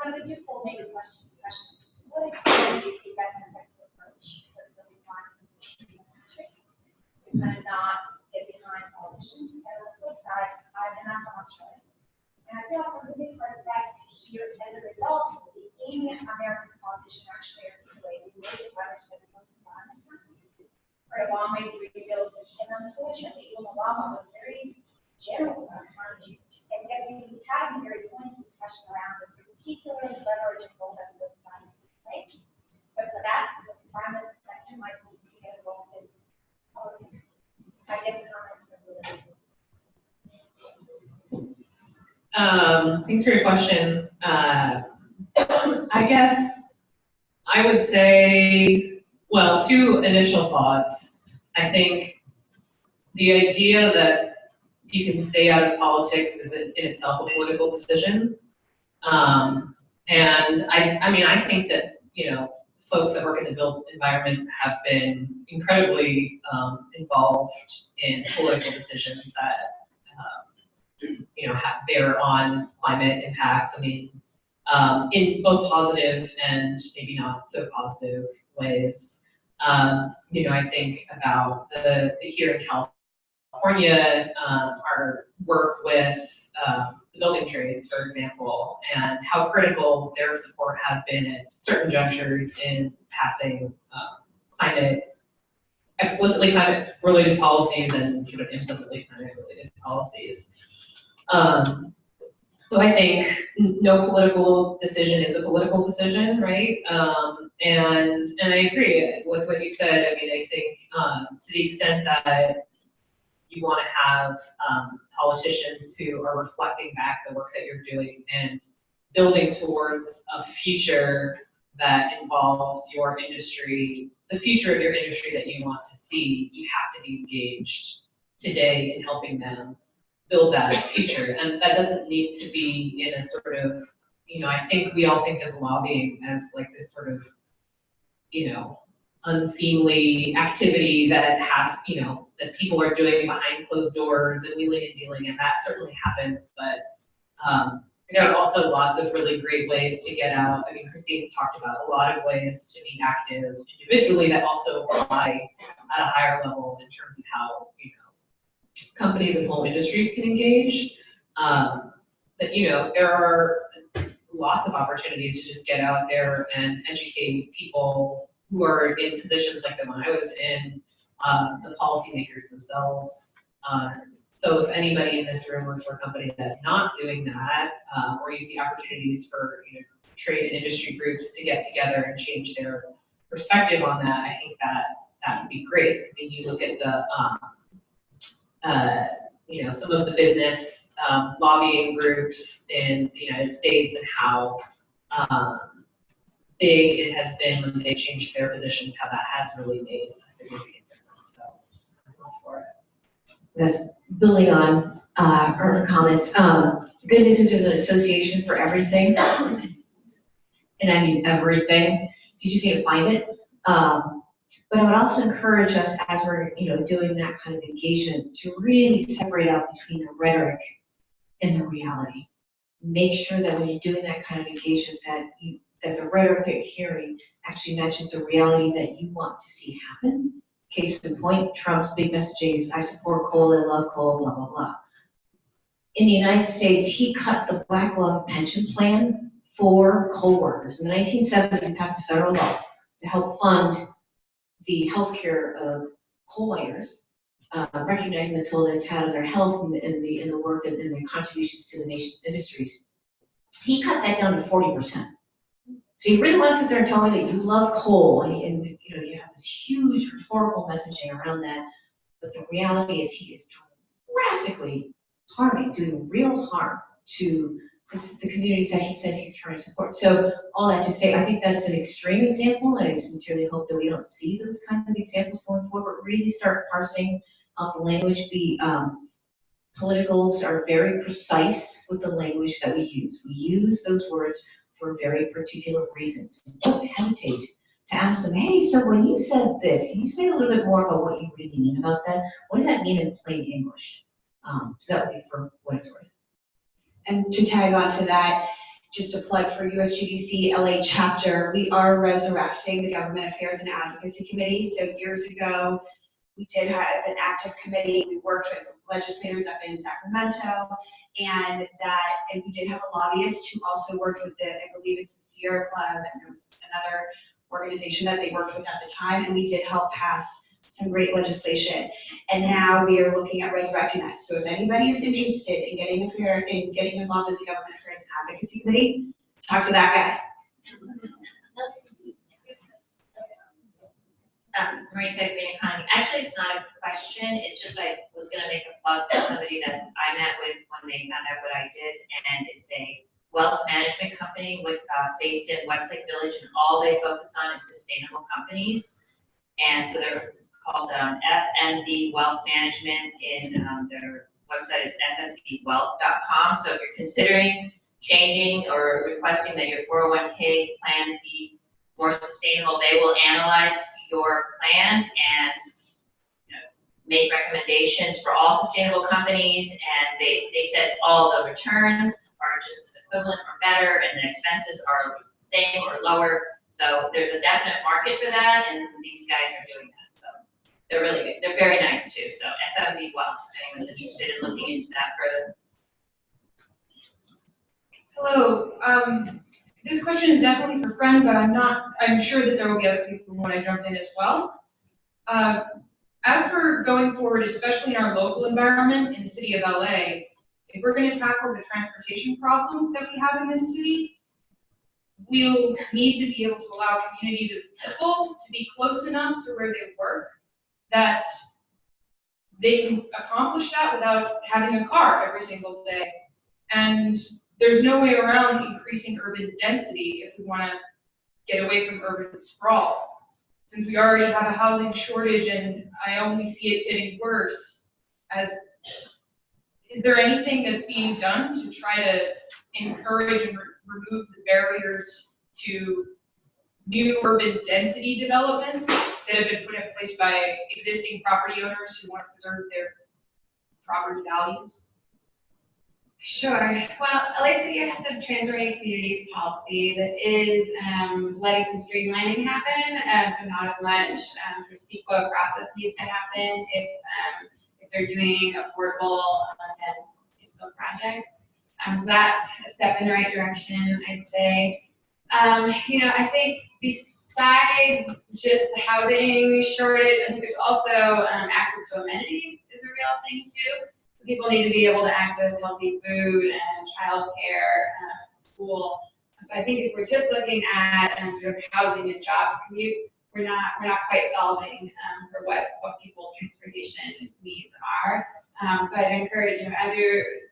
S9: kind of a twofold maybe question discussion. To what extent do you think that's an effective approach for the environment in this country to kind of not get behind politicians? And on the flip side, I'm from Australia, and I feel like I'm really hard pressed to hear as a result of the American politician actually articulating ways of leveraging the environment has. For Obama, he rebuilt, and unfortunately, even Obama was very general about climate change, and yet we had a very pointed discussion around the particular leverage and role that the environment play. But for that, the environment sector might need to get involved in politics. I guess comments from the
S6: Thanks for your question. I guess I would say, well, 2 initial thoughts. I think the idea that you can stay out of politics is in itself a political decision. And I mean, I think that, you know, folks that work in the built environment have been incredibly involved in political decisions that, you know, they're on climate impacts. I mean, in both positive and maybe not so positive ways. You know, I think about here in California, our work with the building trades, for example, and how critical their support has been at certain junctures in passing explicitly climate-related policies and sort of implicitly climate-related policies. So I think no political decision is a political decision, right? And I agree with what you said. I mean, I think to the extent that you want to have politicians who are reflecting back the work that you're doing and building towards a future that involves your industry, the future of your industry that you want to see. You have to be engaged today in helping them build that future. And that doesn't need to be in a sort of, I think we all think of lobbying as like this sort of, unseemly activity that has, that people are doing behind closed doors and wheeling and dealing, and that certainly happens, but there are also lots of really great ways to get out. I mean, Christine's talked about a lot of ways to be active individually that also apply at a higher level in terms of how, companies and whole industries can engage. But, there are lots of opportunities to just get out there and educate people who are in positions like the one I was in, the policymakers themselves. So if anybody in this room works for a company that's not doing that, or you see opportunities for trade and industry groups to get together and change their perspective on that, I think that would be great. I mean, you look at the some of the business lobbying groups in the United States and how big it has been when they changed their positions, how that has really made a significant difference. So I'm all for it.
S5: That's building on her comments. Good news is there's an association for everything. And I mean everything. You just need to find it. But I would also encourage us as we're doing that kind of engagement to really separate out between the rhetoric and the reality. Make sure that when you're doing that kind of engagement that the rhetoric that you're hearing actually matches the reality that you want to see happen. Case in point, Trump's big messaging is, I support coal, I love coal, blah, blah, blah. In the United States, he cut the Black Lung pension plan for coal workers. In the 1970s, he passed a federal law to help fund the healthcare of coal miners, recognizing the toll that it's had on their health and the work and their contributions to the nation's industries. He cut that down to 40%. So you really want to sit there and tell me that you love coal and you have this huge rhetorical messaging around that, but the reality is he is drastically doing real harm to the communities that he says he's trying to support. So all that to say, I think that's an extreme example, and I sincerely hope that we don't see those kinds of examples going forward, but really start parsing out the language. Politicals are very precise with the language that we use. We use those words for very particular reasons. Don't hesitate to ask them, hey, so when you said this, can you say a little bit more about what you really mean about that? What does that mean in plain English? So that would be for what it's worth.
S1: And to tag on to that, just a plug for USGBC LA chapter, we are resurrecting the Government Affairs and Advocacy Committee. So years ago, we did have an active committee. We worked with legislators up in Sacramento, and we did have a lobbyist who also worked with I believe it's the Sierra Club, and there was another organization that they worked with at the time, and we did help pass some great legislation. And now we are looking at resurrecting that. So if anybody is interested in getting involved in the Government Affairs and Advocacy Committee, talk to that guy.
S10: Maureen Pickering Economy. Actually, it's not a question. It's just I was going to make a plug for somebody that I met with when they found out what I did, and it's a wealth management company based in Westlake Village, and all they focus on is sustainable companies. And so they're called FNB Wealth Management. Their website is fnbwealth.com. So if you're considering changing or requesting that your 401k plan be more sustainable, they will analyze your plan and make recommendations for all sustainable companies, and they said all the returns are just as equivalent or better, and the expenses are the same or lower. So there's a definite market for that, and these guys are doing that. So they're really good. They're very nice too. So FNB Wealth, if anyone's interested in looking into that further.
S11: Hello. This question is definitely for Fran, but I'm sure that there will be other people who want to jump in as well. As for going forward, especially in our local environment in the city of LA, if we're going to tackle the transportation problems that we have in this city, we'll need to be able to allow communities of people to be close enough to where they work that they can accomplish that without having a car every single day. And there's no way around increasing urban density if we want to get away from urban sprawl. Since we already have a housing shortage and I only see it getting worse, is there anything that's being done to try to encourage and remove the barriers to new urban density developments that have been put in place by existing property owners who want to preserve their property values?
S8: Sure. Well, LA City has a transit communities policy that is letting some streamlining happen. So not as much sort of CEQA process needs to happen if they're doing affordable dense projects. So that's a step in the right direction, I'd say. I think besides just the housing shortage, I think there's also access to amenities is a real thing too. People need to be able to access healthy food and childcare, school. So I think if we're just looking at sort of housing and jobs commute, we're not quite solving for what people's transportation needs are. So I'd encourage, as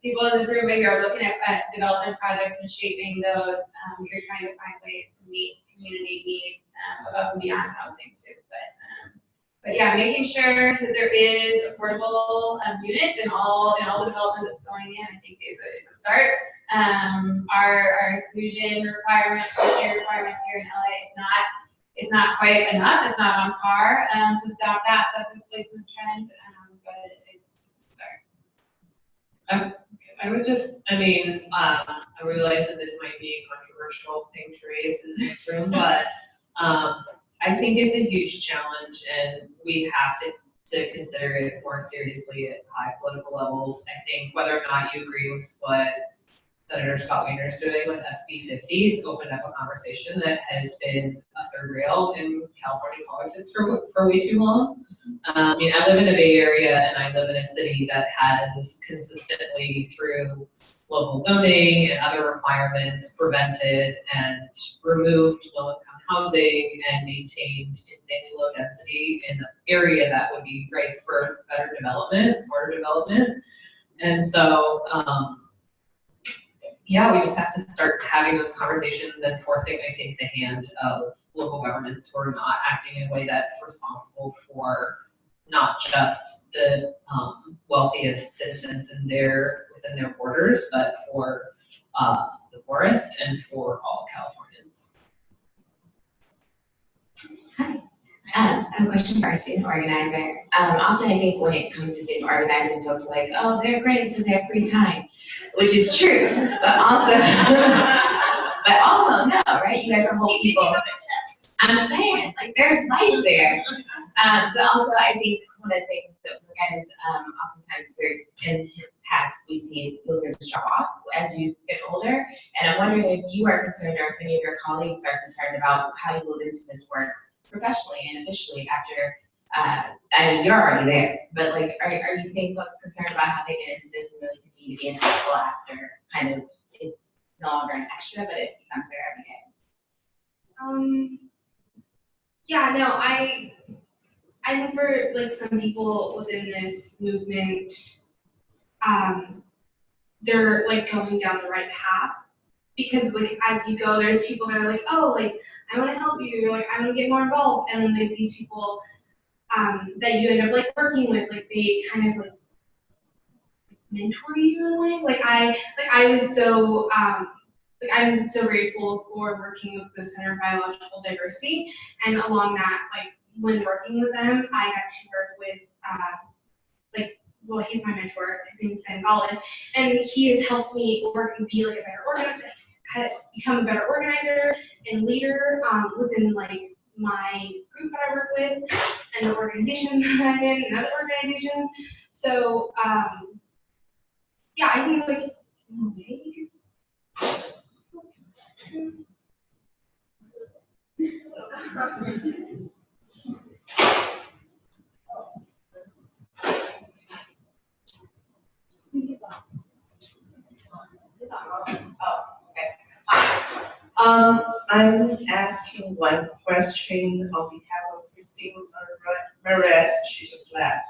S8: people in this room maybe are looking at development projects and shaping those, you're trying to find ways to meet community needs above and beyond housing too. But yeah, making sure that there is affordable units in all the development that's going in, I think is a start. Our inclusion requirements, requirements here in LA, it's not quite enough. It's not on par to stop that displacement trend, but it's a start.
S6: I realize that this might be a controversial thing to raise in this room, but I think it's a huge challenge, and we have to consider it more seriously at high political levels. I think whether or not you agree with what Senator Scott Wiener is doing with SB 50, it's opened up a conversation that has been a third rail in California politics for way too long. I live in the Bay Area, and I live in a city that has consistently, through local zoning and other requirements, prevented and removed low-income housing and maintained insanely low density in an area that would be great for better development, smarter development. And so, we just have to start having those conversations and forcing, I think, the hand of local governments who are not acting in a way that's responsible for not just the wealthiest citizens within their borders, but for the poorest and for all Californians.
S12: Hi. I have a question for our student organizer. Often I think when it comes to student organizing, folks are like, oh, they're great because they have free time, which is true, but also no, right? You guys are whole people. I'm saying, like, there's life there. But also I think one of the things that we look at is oftentimes there's, in the past, we see movers drop off as you get older. And I'm wondering if you are concerned, or if any of your colleagues are concerned about how you move into this work professionally and officially after, you're already there, but like, are you seeing folks concerned about how they get into this and really continue to be in high school after kind of, it's no longer an extra, but it becomes their everyday?
S7: Yeah, no, I remember like some people within this movement, they're like going down the right path. Because like as you go, there's people that are like, oh, like I want to help you, or like I want to get more involved, and then like these people that you end up like working with, like they kind of like mentor you in a way. Like I was so I'm so grateful for working with the Center of Biological Diversity, and along that, like when working with them, I got to work with he's my mentor. His name's Ben Gollin, and he has helped me work and be like a better organizer, become a better organizer and leader within like my group that I work with and the organization that I'm in and other organizations. So I think like
S13: I'm asking one question on behalf of Christine Mares. She just left.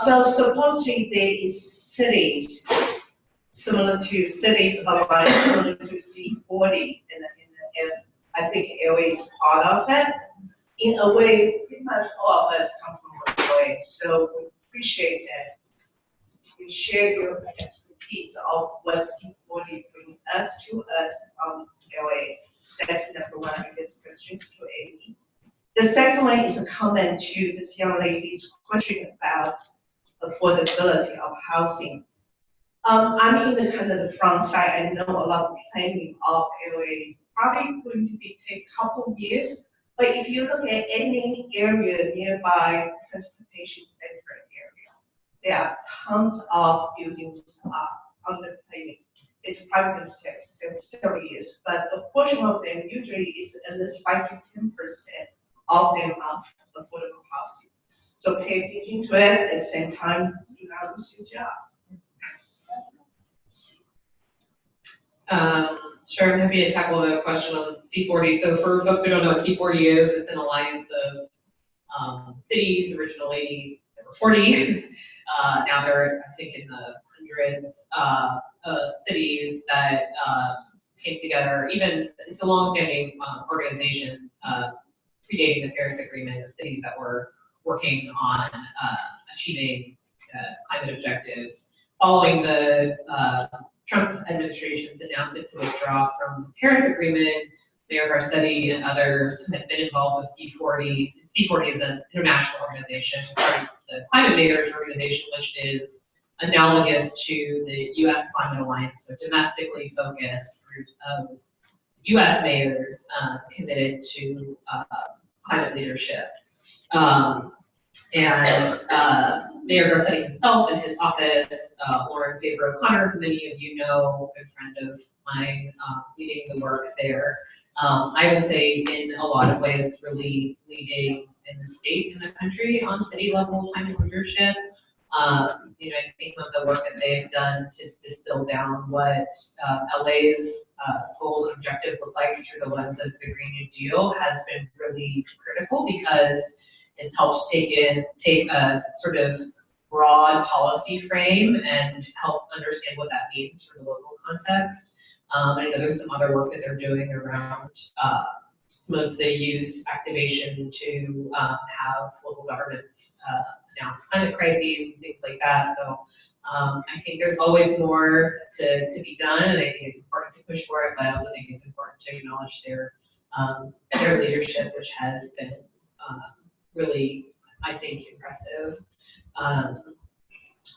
S13: So supposedly there is cities, similar to cities alliance, similar to C40, and I think LA is part of that. In a way, pretty much all of us come from LA, so we appreciate that. You share your expertise of what C40 brings us to us LA. That's number one, I guess, questions to Amy. The second one is a comment to this young lady's question about affordability of housing. I'm in the kind of the front side. I know a lot of planning of LA is probably going to be take a couple of years. But if you look at any area nearby transportation center area, there are tons of buildings under planning. It's probably going to take several years, but a portion of them usually is at least 5 to 10% of them are affordable housing. So pay attention to it, at the same time, do not lose your job.
S6: Sure, I'm happy to tackle the question on C40. So for folks who don't know what C40 is, it's an alliance of cities. Originally there were 40. Now they're, I think, in the hundreds cities that came together. Even it's a long-standing organization predating the Paris Agreement of cities that were working on achieving climate objectives. Following the Trump administration's announcement to withdraw from the Paris Agreement, Mayor Garcetti and others have been involved with C40. C40 is an international organization, sorry, the Climate Mayors Organization, which is analogous to the U.S. Climate Alliance, so domestically focused group of U.S. mayors committed to climate leadership. Mayor Garcetti himself and his office, Lauren Faber O'Connor, who many of you know, a good friend of mine, leading the work there. I would say in a lot of ways really leading in the state and the country on city level climate leadership. I think some of the work that they've done to distill down what LA's goals and objectives look like through the lens of the Green New Deal has been really critical because it's helped take a sort of broad policy frame and help understand what that means for the local context. I know there's some other work that they're doing around some of the youth activation to have local governments announce climate crises and things like that. So I think there's always more to be done, and I think it's important to push for it, but I also think it's important to acknowledge their leadership, which has been really, I think, impressive.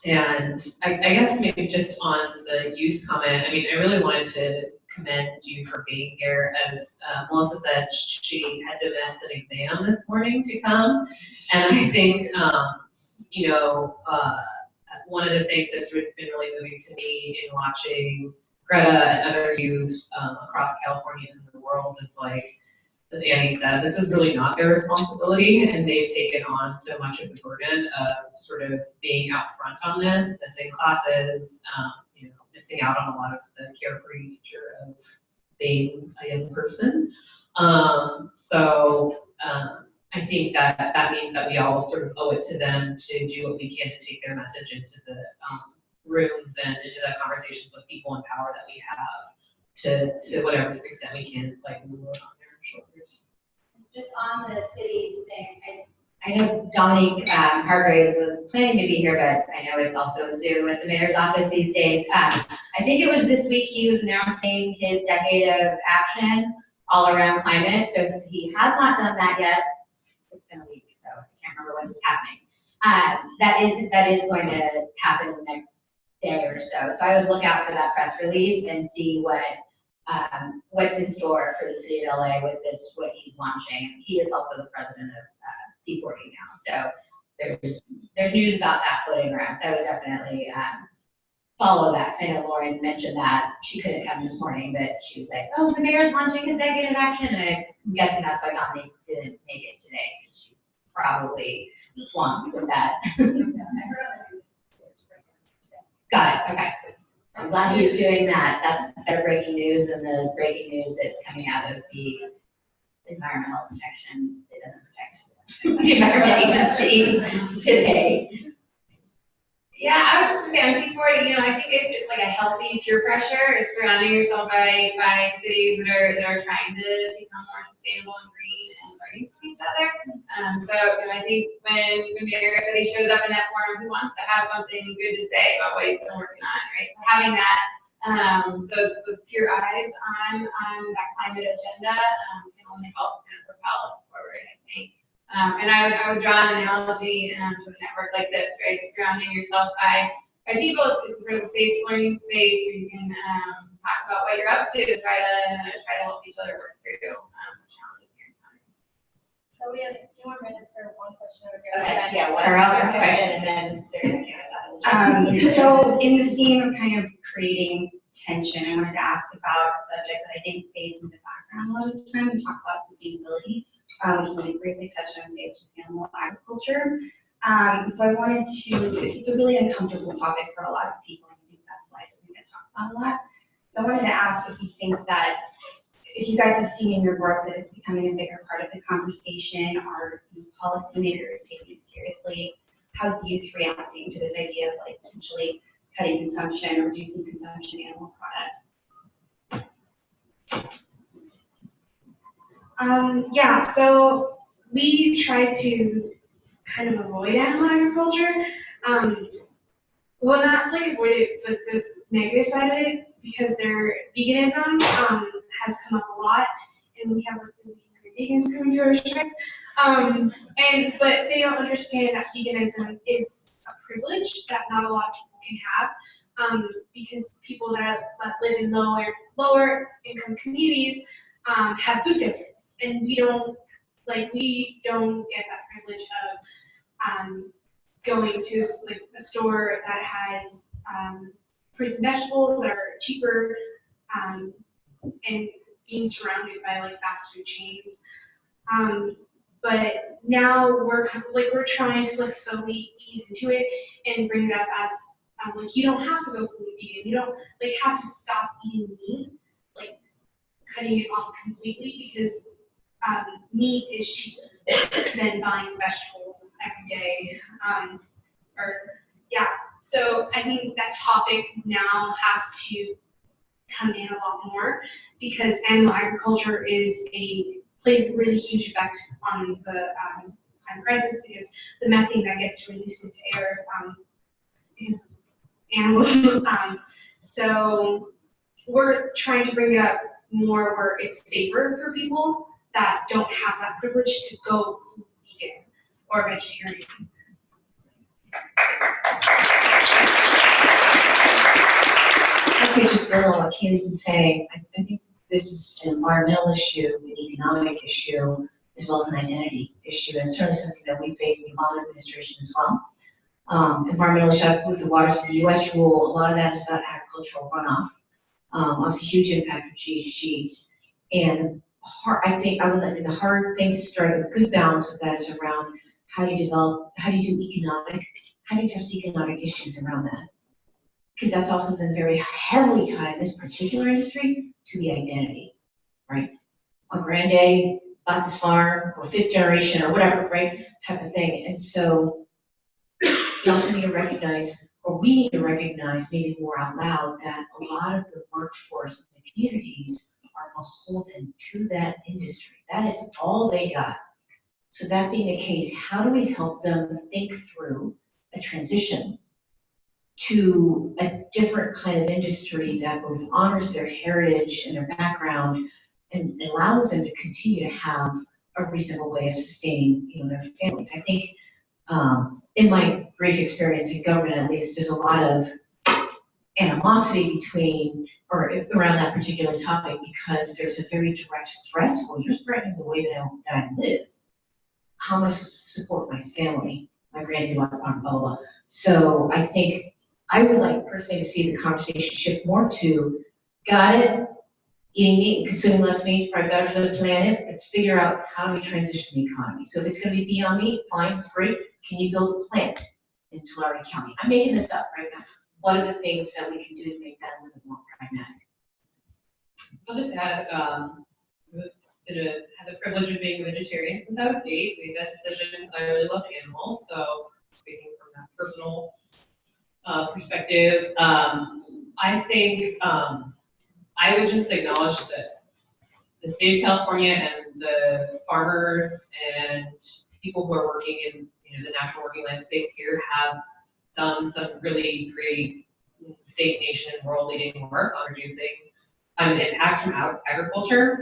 S6: And I guess maybe just on the youth comment, I mean, I really wanted to commend you for being here. As Melissa said, she had to miss an exam this morning to come. And I think, one of the things that's been really moving to me in watching Greta and other youth across California and the world is like, as Annie said, this is really not their responsibility, and they've taken on so much of the burden of sort of being out front on this, missing classes, missing out on a lot of the carefree nature of being a young person. I think that means that we all sort of owe it to them to do what we can to take their message into the rooms and into the conversations with people in power that we have to whatever extent we can, like, move on their shoulders.
S2: Just on the cities thing, I know Dominique Hargraves was planning to be here, but I know it's also a zoo at the mayor's office these days. I think it was this week he was announcing his decade of action all around climate. So if he has not done that yet, it's been a week, so I can't remember when it's happening. That is going to happen in the next day or so. So I would look out for that press release and see what's in store for the city of LA with this, what he's launching. He is also the president of C40 now, so there's news about that floating around. So I would definitely follow that. I know Lauren mentioned that she couldn't come this morning, but she was like, "Oh, the mayor's launching his decade of action," and I'm guessing that's why Dominique didn't make it today, because she's probably swamped with that. Got it. Okay. I'm glad he's doing that. That's better breaking news than the breaking news that's coming out of the environmental protection. It doesn't protect the Environment Agency today.
S8: Yeah, I was just gonna say, on C40, I think it's like a healthy peer pressure. It's surrounding yourself by cities that are trying to become more sustainable and green and learning from each other. So I think when Mayor said he shows up in that forum, he wants to have something good to say about what he's been working on, right? So having that, those peer eyes on that climate agenda can only help kind of propel us forward, I think. And I would draw an analogy to a network like this, right? Surrounding yourself by people, it's sort of a safe learning space where you can talk about what you're up to, try to help each other work through challenges you're encountering.
S9: So we have 2 more minutes for one question.
S2: Okay, yeah, one other question, and then they're gonna get us out of this.
S14: So in the theme of kind of creating tension, I wanted to ask about a subject that I think fades in the background a lot of the time. We talk about sustainability, which we briefly touched on today, which is animal agriculture. So I wanted to, it's a really uncomfortable topic for a lot of people, and I think that's why it doesn't get talked about a lot. So I wanted to ask if you think that, if you guys have seen in your work that it's becoming a bigger part of the conversation, are policymakers taking it seriously? How's the youth reacting to this idea of like potentially cutting consumption or reducing consumption of animal products?
S7: Yeah, so we try to kind of avoid animal agriculture. Well, not like avoid it, but the negative side of it, because their veganism has come up a lot, and we have like vegans coming to our strikes. But they don't understand that veganism is a privilege that not a lot of people can have, because people that live in lower income communities have food deserts, and we don't get that privilege of going to like a store that has fruits and vegetables that are cheaper, and being surrounded by like fast food chains. But now we're trying to like slowly ease into it and bring it up as like you don't have to go fully vegan. You don't like have to stop eating meat, like cutting it off completely, because meat is cheaper than buying vegetables next day. So I think that topic now has to come in a lot more, because animal agriculture plays a really huge effect on the climate crisis, because the methane that gets released into air because animals. So we're trying to bring it up more where it's safer for people that don't have that privilege to go vegan or vegetarian.
S5: I could just build on what Kaylee's been saying. I think this is an environmental issue, an economic issue, as well as an identity issue, and certainly something that we face in the Obama administration as well. Environmental issue with the Waters of the U.S. rule, a lot of that is about agricultural runoff. Obviously, huge impact for GHG, and the hard thing to strike a good balance with that is around how do you address economic issues around that? Because that's also been very heavily tied in this particular industry to the identity, right? My granddaddy bought this farm, or 5th generation, or whatever, right? Type of thing. And so we also need to recognize, or we need to recognize maybe more out loud, that a lot of the workforce in the communities are beholden to that industry. That is all they got. So that being the case, how do we help them think through a transition to a different kind of industry that both honors their heritage and their background and allows them to continue to have a reasonable way of sustaining, their families? I think in my brief experience in government, at least, there's a lot of animosity between or around that particular topic, because there's a very direct threat. Well, you're threatening the way that I live. How am I supposed to support my family, my granddad, blah, blah, blah. So I think I would like personally to see the conversation shift more to, got it, eating meat and consuming less meat is probably better for the planet. Let's figure out how do we transition the economy. So if it's going to be Beyond Meat, fine, it's great. Can you build a plant in Tulare County? I'm making this up right now. What are the things that we can do to make that a little bit more pragmatic?
S6: I'll just add, had the privilege of being a vegetarian since I was 8. We made that decision because I really loved animals. So speaking from that personal perspective, I think I would just acknowledge that the state of California and the farmers and people who are working in the natural working land space here have done some really great state, nation, world leading work on reducing impacts from agriculture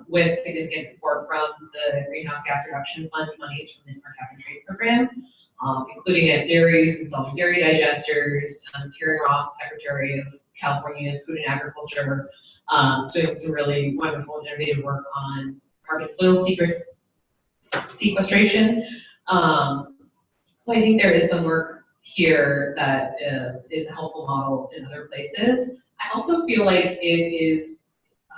S6: with significant support from the Greenhouse Gas Reduction Fund monies from the Cap and Trade Program, including at dairies, installing dairy digesters. Karen Ross, Secretary of California Food and Agriculture, doing some really wonderful innovative work on carbon soil sequestration. So I think there is some work here that is a helpful model in other places. I also feel like it is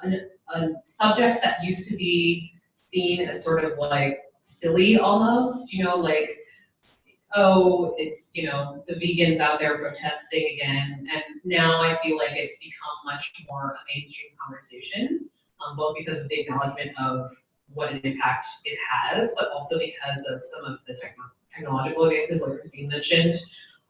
S6: a subject that used to be seen as sort of like silly almost, like, oh, it's, the vegans out there protesting again. And now I feel like it's become much more a mainstream conversation, both because of the acknowledgement of what an impact it has, but also because of some of the technological advances, like Christine mentioned,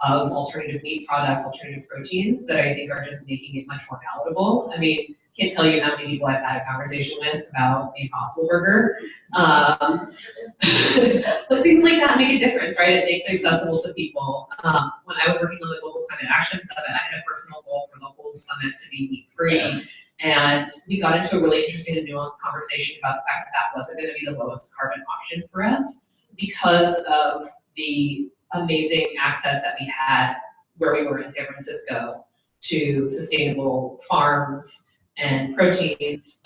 S6: of alternative meat products, alternative proteins that I think are just making it much more palatable. I mean, can't tell you how many people I've had a conversation with about the Impossible Burger. But things like that make a difference, right? It makes it accessible to people. When I was working on the Global Climate Action Summit, I had a personal goal for the whole summit to be meat-free. And we got into a really interesting and nuanced conversation about the fact that that wasn't going to be the lowest carbon option for us because of the amazing access that we had where we were in San Francisco to sustainable farms and proteins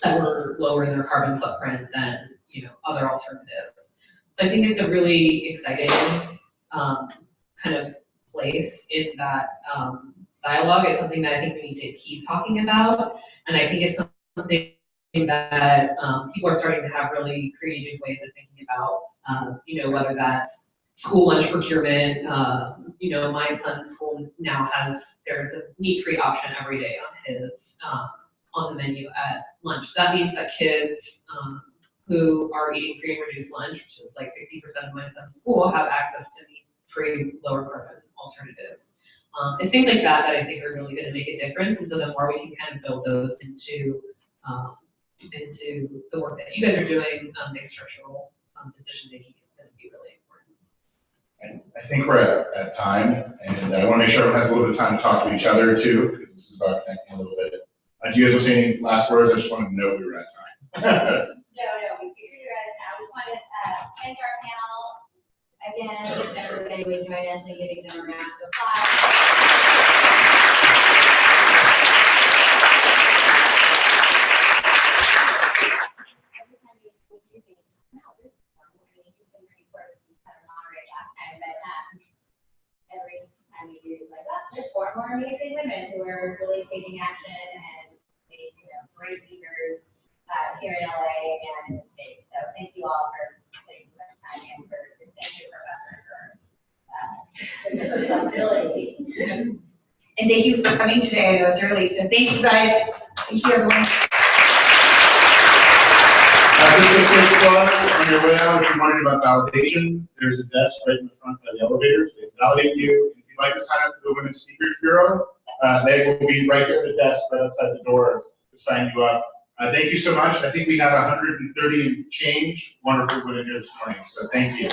S6: that were lower in their carbon footprint than other alternatives. So I think it's a really exciting kind of place in that dialogue. It's something that I think we need to keep talking about, and I think it's something that people are starting to have really creative ways of thinking about. Whether that's school lunch procurement. My son's school now there's a meat-free option every day on his on the menu at lunch. So that means that kids who are eating free and reduced lunch, which is like 60% of my son's school, have access to meat-free, lower carbon alternatives. It's things like that that I think are really going to make a difference. And so the more we can kind of build those into the work that you guys are doing, make structural decision making is going to be really important.
S4: And I think we're at time, and I want to make sure everyone has a little bit of time to talk to each other too, because this is about connecting a little bit. Do you guys want to say any last words? I just wanted to know we were at time.
S9: No, we figured you guys out. We just wanted to thank our panel again. If everybody would join us in giving them a round of applause. Every time you do, like, oh, there's 4 more amazing women who are really taking action and being, great leaders here in LA and in the state. So thank you all for putting so much time in. Thank you, Professor, for responsibility.
S1: And thank you for coming today. I know it's early, so thank you guys. Thank you, everyone.
S4: Just a quick plug on your way out. If you're wondering about validation, there's a desk right in the front by the elevators. They validate you. If you'd like to sign up for the Women's Speakers Bureau, they will be right there at the desk right outside the door to sign you up. Thank you so much. I think we have 130 and change wonderful women here this morning, so thank you.